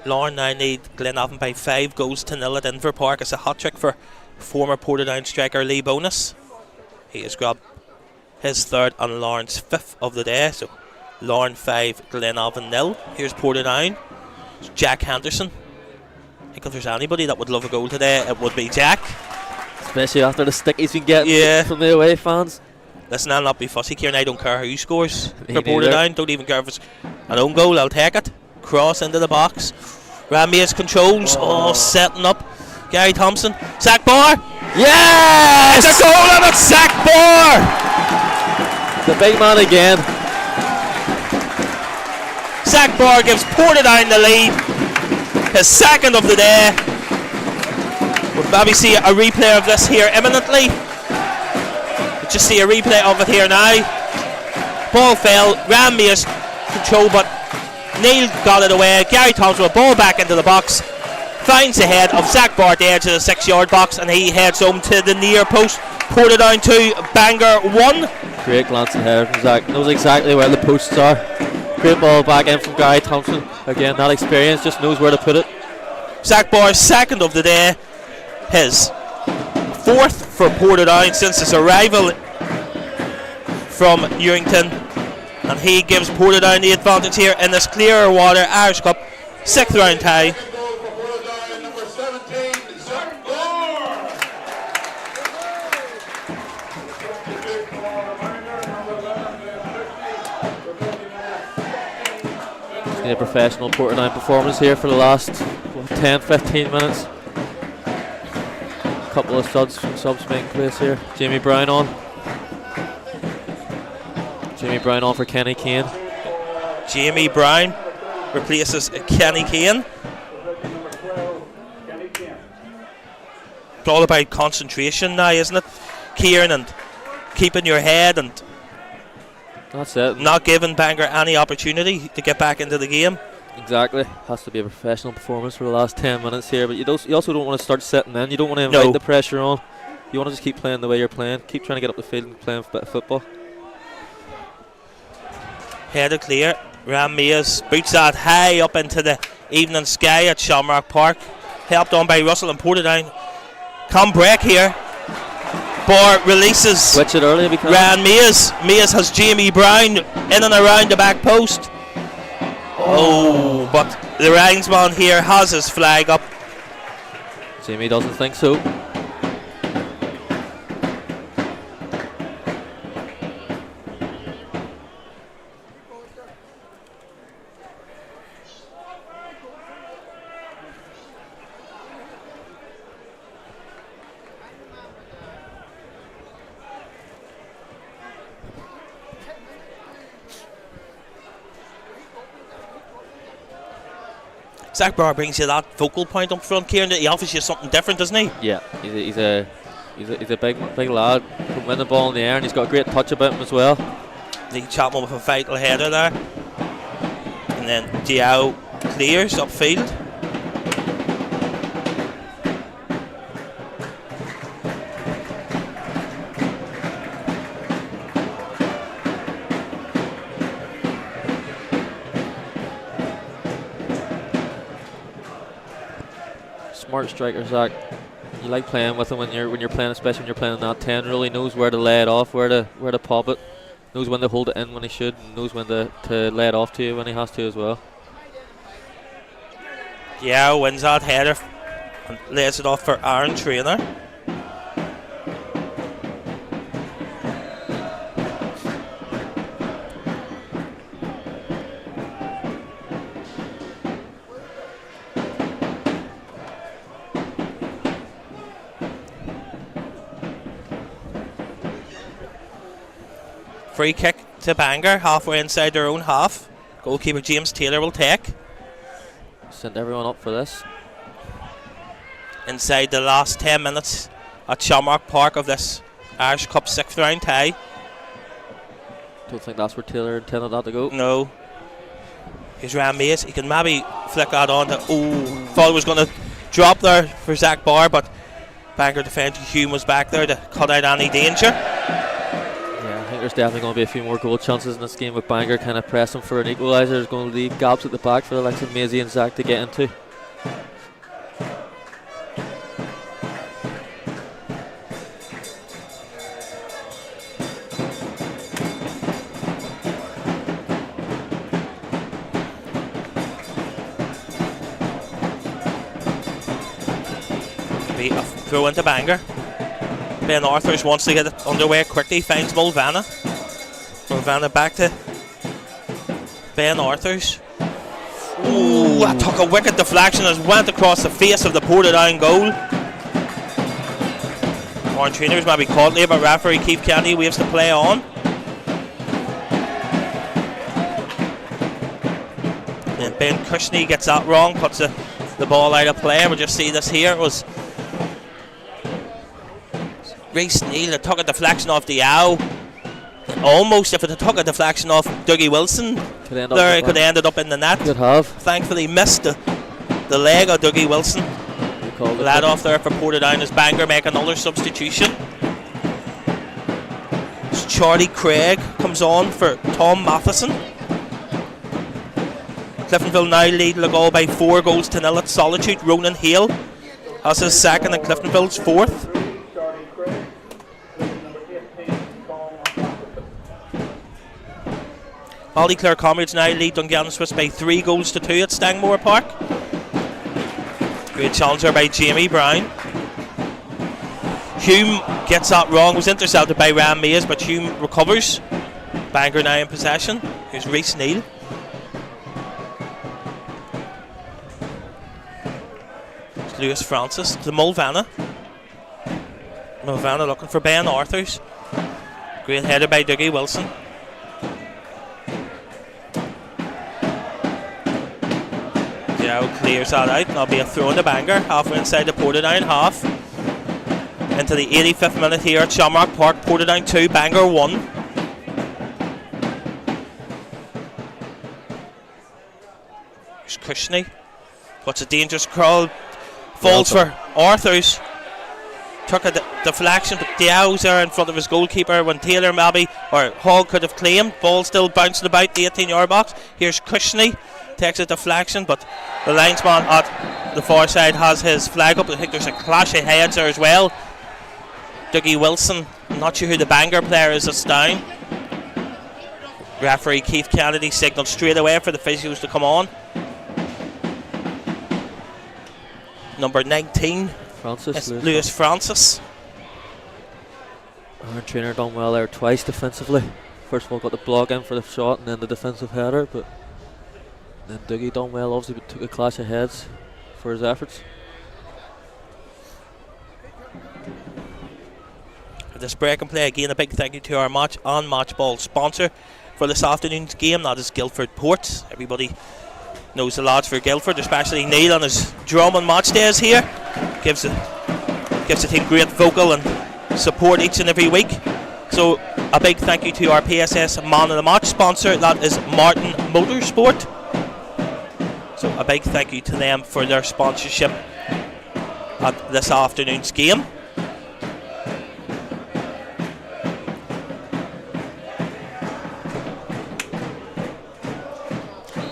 Lauren now lead Glenavon by 5 goals to 0 at Inver Park. It's a hat trick for former Portadown striker Lee Bonus. He has grabbed his 3rd and Lauren's 5th of the day. So Lauren 5, Glenavon 0. Here's Portadown. It's Jack Henderson. I think if there's anybody that would love a goal today, it would be Jack. Especially after the stick he's been getting from the away fans. Listen, I'll not be fussy, Kieran. I don't care who scores for Portadown. Don't even care if it's an own goal. I'll take it. Cross into the box. Ram Mays controls. Oh, setting up. Gary Thompson. Zach Barr. Yes! It's a goal and it's Zach Barr! The big man again. Zach Barr gives Portadown the lead. His 2nd of the day. We'll maybe see a replay of this here imminently. We'll just see a replay of it here now. Ball fell. Ram Mays control, but Neil got it away. Gary Thompson with ball back into the box. Finds the head of Zach Barr at the edge of the 6-yard box, and he heads home to the near post. Portadown 2, Bangor 1. Great glance ahead from Zach. Knows exactly where the posts are. Great ball back in from Gary Thompson. Again, that experience, just knows where to put it. Zach Barr's 2nd of the day. His 4th for Portadown since his arrival from Ewington. And he gives Portadown the advantage here in this Clearwater Irish Cup 6th round tie. Number 17, Zach Barr. A professional Portadown performance here for the last 10-15 minutes. A couple of subs making place here. Jamie Brown on for Kenny Kane. Jamie Brown replaces Kenny Kane. It's all about concentration now, isn't it, Kieran, and keeping your head and that's it. Not giving Bangor any opportunity to get back into the game. Exactly. Has to be a professional performance for the last 10 minutes here, but you also don't want to start sitting in. You don't want to invite the pressure on. You want to just keep playing the way you're playing. Keep trying to get up the field and playing a bit of football. Headed clear. Ram Mays boots that high up into the evening sky at Shamrock Park. Helped on by Russell and Portadown. Come break here. Barr releases. Switch it early. Ram Mays. Mays has Jamie Brown in and around the back post. Oh, but the Rangsman here has his flag up. Jamie doesn't think so. Zach Barr brings you that focal point up front, Kieran. He offers you something different, doesn't he? Yeah, he's a big lad. Can win the ball in the air, and he's got a great touch about him as well. Lee Chapman with a vital header there, and then Diao clears upfield. Smart striker, Zach. You like playing with him when you're playing, especially when you're playing in that 10. Really knows where to lay it off, where to pop it. Knows when to hold it in when he should, and knows when to lay it off to you when he has to as well. Yeah, wins that header and lays it off for Aaron Trainer. Free kick to Bangor, halfway inside their own half. Goalkeeper James Taylor will take. Sent everyone up for this. Inside the last 10 minutes at Shamrock Park of this Irish Cup 6th round tie. Don't think that's where Taylor intended that to go. No. Here's Ryan Mays. He can maybe flick that on to. Oh, thought it was going to drop there for Zach Barr, but Bangor defender Hume was back there to cut out any danger. Yeah, I think there's definitely going to be a few more goal chances in this game with Bangor kind of pressing for an equaliser. There's going to leave gaps at the back for the likes of Maisie and Zach to get into. A throw into Bangor. Ben Arthurs wants to get it underway quickly, finds Mulvanna. Mulvanna back to Ben Arthurs. Ooh, that took a wicked deflection as went across the face of the Portadown goal. Orange Trainers might be caught late, but referee Keith Kennedy waves to play on. And Ben Cushney gets that wrong, puts the ball out of play. We'll just see this here. It was Reece Neal that took a deflection off the owl. Almost, if it had took a deflection off Dougie Wilson, there it could have ended up in the net. Could have. Thankfully missed the leg of Dougie Wilson. Lad off there for Portadown as Bangor make another substitution. As Charlie Craig comes on for Tom Matheson. Cliftonville now lead the goal by 4 goals to 0 at Solitude. Ronan Hale has his second and Cliftonville's fourth. Ballyclare Comrades now lead Dungannon Swiss by 3 goals to 2 at Stanmore Park. Great challenge there by Jamie Brown. Hume gets that wrong, was intercepted by Ram Mays, but Hume recovers. Bangor now in possession. Here's Reece Neal. It's Lewis Francis to Mulvanna. Mulvanna looking for Ben Arthurs. Great header by Dougie Wilson. Clears that out. That'll be a throw into Bangor, halfway inside the Portadown half. Into the 85th minute here at Shamrock Park. Portadown 2, Bangor 1. There's Cushney. Puts a dangerous crawl. Falls for Arthurs. Took a deflection, but Diaw's there in front of his goalkeeper when Taylor maybe, or Hall could have claimed. Ball still bouncing about the 18-yard box. Here's Cushney. Takes a deflection, but the linesman at the far side has his flag up. I think there's a clash of heads there as well. Dougie Wilson, I'm not sure who the Bangor player is that's down. Referee Keith Kennedy signalled straight away for the physios to come on. Number 19 Francis, Lewis Francis. Our trainer done well there twice defensively. First of all got the block in for the shot and then the defensive header, but then Dougie done well, obviously, but took a clash of heads for his efforts. For this break and play again, a big thank you to our match on Match Ball sponsor for this afternoon's game. That is Guildford Ports. Everybody knows the lads for Guildford, especially Neil on his drum on match days here. Gives the team great vocal and support each and every week. So a big thank you to our PSS Man of the Match sponsor, that is Martin Motorsport. So a big thank you to them for their sponsorship at this afternoon's game.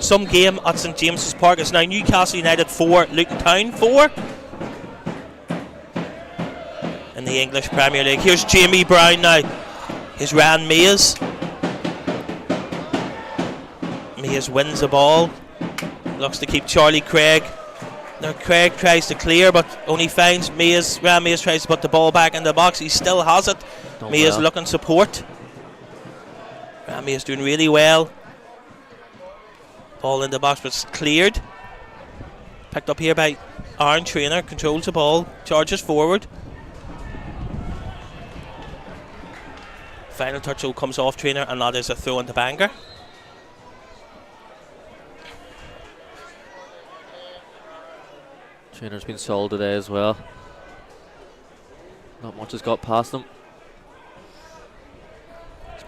Some game at St James's Park is now Newcastle United 4, Luton Town 4 in the English Premier League. Here's Jamie Brown now. Here's Ryan Mays. Mays wins the ball. Looks to keep Charlie Craig. Now Craig tries to clear, but only finds Mays. Ryan Mays tries to put the ball back in the box. He still has it. Mays looking support. Ryan Mays doing really well. Ball in the box, but it's cleared. Picked up here by Aaron Trainer. Controls the ball. Charges forward. Final touch comes off Trainer, and that is a throw into Bangor. Trainer's been solid today as well. Not much has got past them.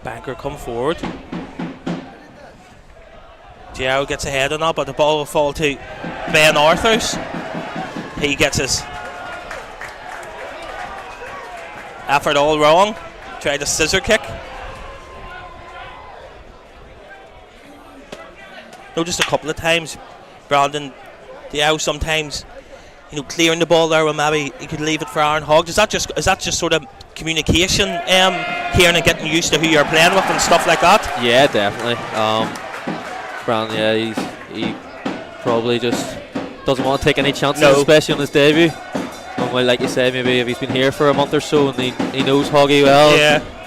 Bangor come forward. Diao gets ahead on that, but the ball will fall to Ben Arthurs. He gets his effort all wrong. Tried a scissor kick. Noticed a couple of times Brandon Diao sometimes, clearing the ball there, well, maybe he could leave it for Aaron Hogg. Is that just sort of communication, hearing and getting used to who you're playing with and stuff like that? Yeah, definitely. Brandon, he probably just doesn't want to take any chances, especially on his debut. Well, like you said, maybe if he's been here for a month or so and he knows Hoggy well,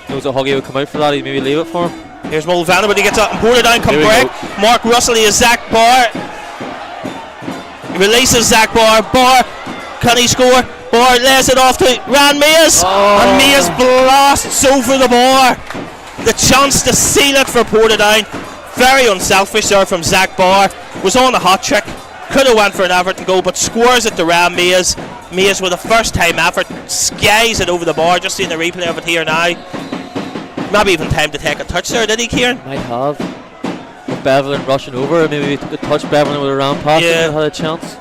knows that Hoggy will come out for that, he'd maybe leave it for him. Here's Mulvanna, but he gets up and Portadown come break. Mark Russell, he is Zach Barr. He releases Zach Barr. Barr, can he score? Barr lays it off to Ryan Mays. And Mays blasts over the bar. The chance to seal it for Portadown. Very unselfish there from Zach Barr. Was on a hot trick. Could have went for an Everton goal, but scores it to Ryan Mays. Mays with a first time effort skies it over the bar. Just seeing the replay of it here now. Maybe even time to take a touch there, did he, Kieran? Might have. With Bevelin rushing over, maybe we could touch Bevelin with a round pass and had a chance.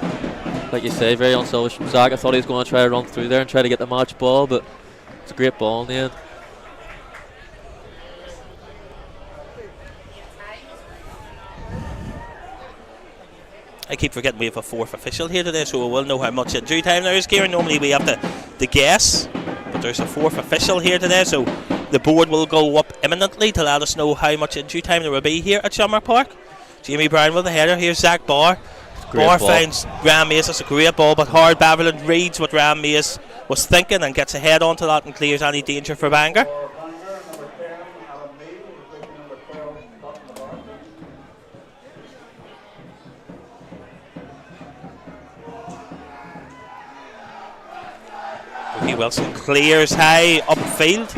Like you say, very unselfish from Zach. I thought he was going to try to run through there and try to get the match ball, but it's a great ball in the end. I keep forgetting we have a fourth official here today, so we will know how much injury time there is, Kieran. Normally we have to guess, but there's a fourth official here today, so the board will go up imminently to let us know how much injury time there will be here at Shamrock Park. Jamie Brown with the header. Here's Zach Barr. Barr finds Graham Mays. That's a great ball, but Howard Bevelin reads what Graham Mays was thinking and gets ahead onto that and clears any danger for Bangor. Wilson clears high upfield.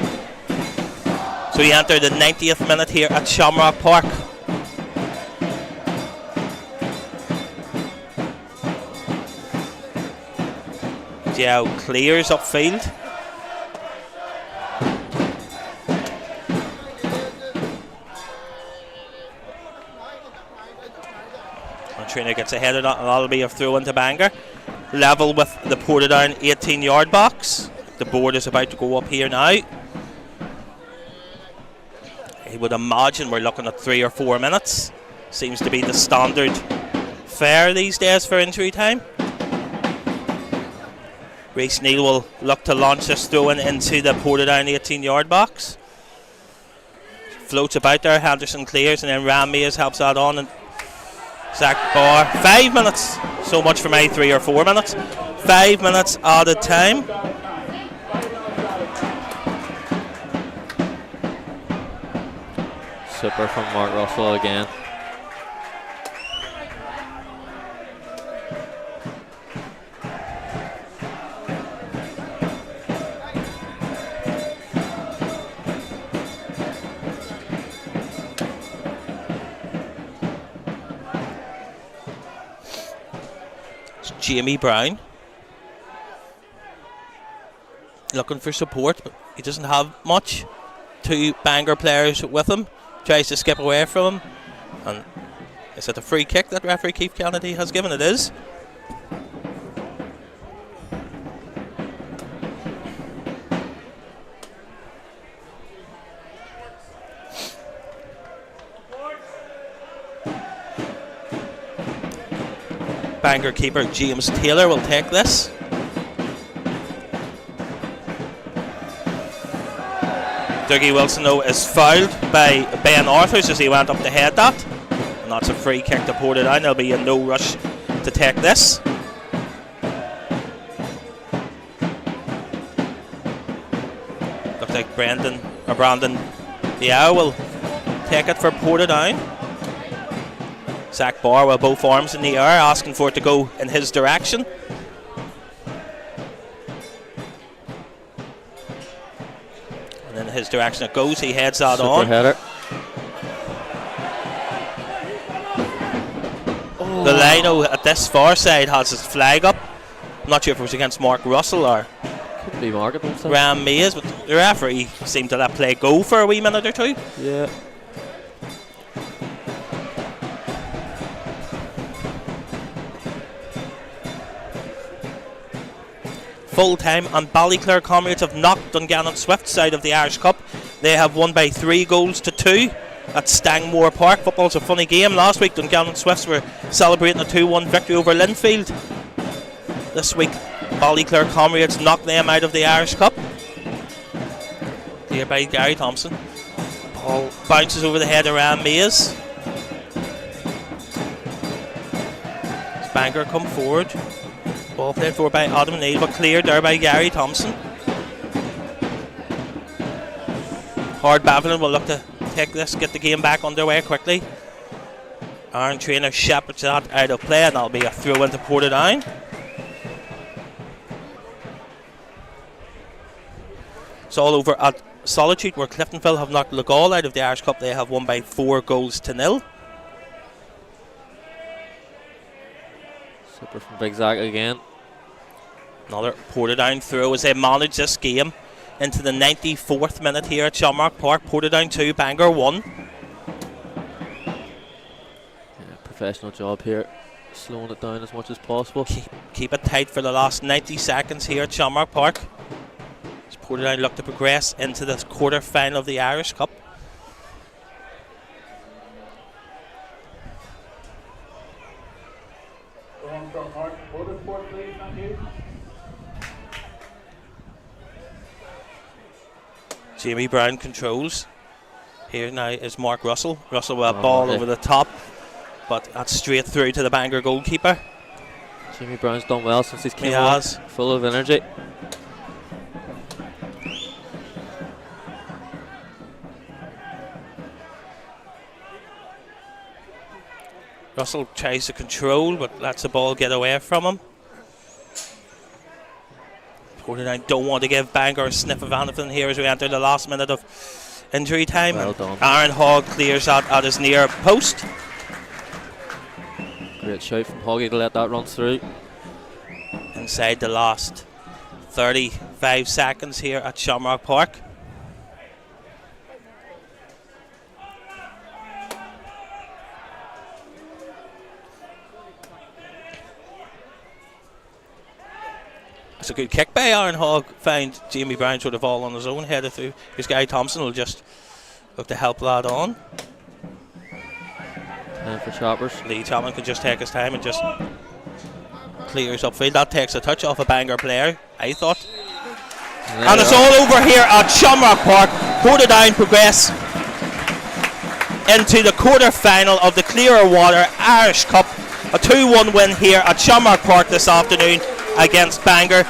So he entered the 90th minute here at Shamrock Park. Diao clears upfield. And Trainer gets ahead of that, and that'll be a throw into Bangor. Level with the Portadown 18-yard box. The board is about to go up here now. I would imagine we're looking at 3 or 4 minutes. Seems to be the standard fare these days for injury time. Reece Neal will look to launch this throw into the Portadown 18-yard box. Floats about there, Henderson clears, and then Ram Mays helps that on. And Zach Barr, 5 minutes. So much for my 3 or 4 minutes. 5 minutes added time. Super from Mark Russell again. Jamie Brown looking for support, but he doesn't have much. 2 Bangor players with him. Tries to skip away from him. And is it a free kick that referee Keith Kennedy has given? It is. Bangor keeper James Taylor will take this. Dougie Wilson, though, is fouled by Ben Arthurs as he went up to head that. And that's a free kick to Portadown. There'll be a no rush to take this. Looks like Brandon Diao will take it for Portadown. Zach Barr with both arms in the air, asking for it to go in his direction. And in his direction it goes, he heads that Super on. Header. The lino at this far side has his flag up. I'm not sure if it was against Mark Russell or Could be Mark. Graham Mays, but the referee seemed to let play go for a wee minute or two. Yeah. full time, and Ballyclare Comrades have knocked Dungannon Swift side of the Irish Cup. They have won by 3-2 at Stangmore Park. Football's a funny game. Last week Dungannon Swifts were celebrating a 2-1 victory over Linfield. This week Ballyclare Comrades knocked them out of the Irish Cup. Here by Gary Thompson. Ball bounces over the head around Mays. Bangor come forward. Ball played for by Adam Neal, but cleared there by Gary Thompson. Hard Bavelin will look to take this, get the game back underway quickly. Aaron Trainer shepherds that out of play, and that'll be a throw into Portadown. It's all over at Solitude, where Cliftonville have knocked Lugal out of the Irish Cup. They have won by 4-0. Super from Big Zach again. Another Portadown throw as they manage this game into the 94th minute here at Shamrock Park. Portadown 2, Bangor 1. Yeah, professional job here, slowing it down as much as possible. Keep it tight for the last 90 seconds here at Shamrock Park. As Portadown look to progress into the quarter-final of the Irish Cup. Jamie Brown controls. Here now is Mark Russell. Russell with a ball over the top, but that's straight through to the Bangor goalkeeper. Jamie Brown's done well since he's came He on. has. Full of energy. Russell tries to control, but lets the ball get away from him. Portadown don't want to give Bangor a sniff of anything here as we enter the last minute of injury time. Well done. Aaron Hogg clears that at his near post. Great shout from Hoggy to let that run through. Inside the last 35 seconds here at Shamrock Park. It's a good kick by Aaron Hogg. Found Jamie Brown sort of all on his own, headed through. This guy Thompson will just look to help that on. Time for choppers. Lee Chapman can just take his time and just clears upfield. That takes a touch off a Bangor player, I thought. And it's all over here at Shamrock Park. Portadown progress into the quarter-final of the Clearwater Irish Cup. A 2-1 win here at Shamrock Park this afternoon against Bangor.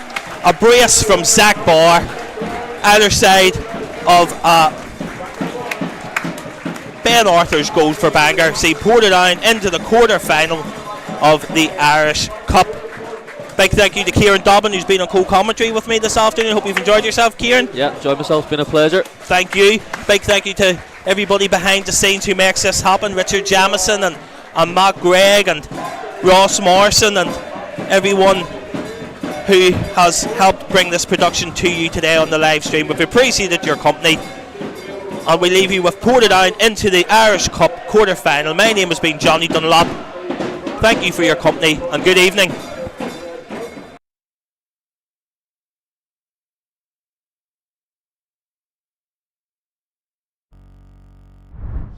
A brace from Zach Barr, either side of Ben Arthur's goal for Bangor. See Portadown into the quarter-final of the Irish Cup. Big thank you to Kieran Dobbin, who's been on co-commentary with me this afternoon. Hope you've enjoyed yourself, Kieran. Yeah, enjoyed myself. It's been a pleasure. Thank you. Big thank you to everybody behind the scenes who makes this happen. Richard Jamison and Matt Gregg and Ross Morrison and everyone who has helped bring this production to you today on the live stream. We've appreciated your company, and we leave you with Portadown into the Irish Cup quarter-final. My name has been Johnny Dunlop. Thank you for your company and good evening.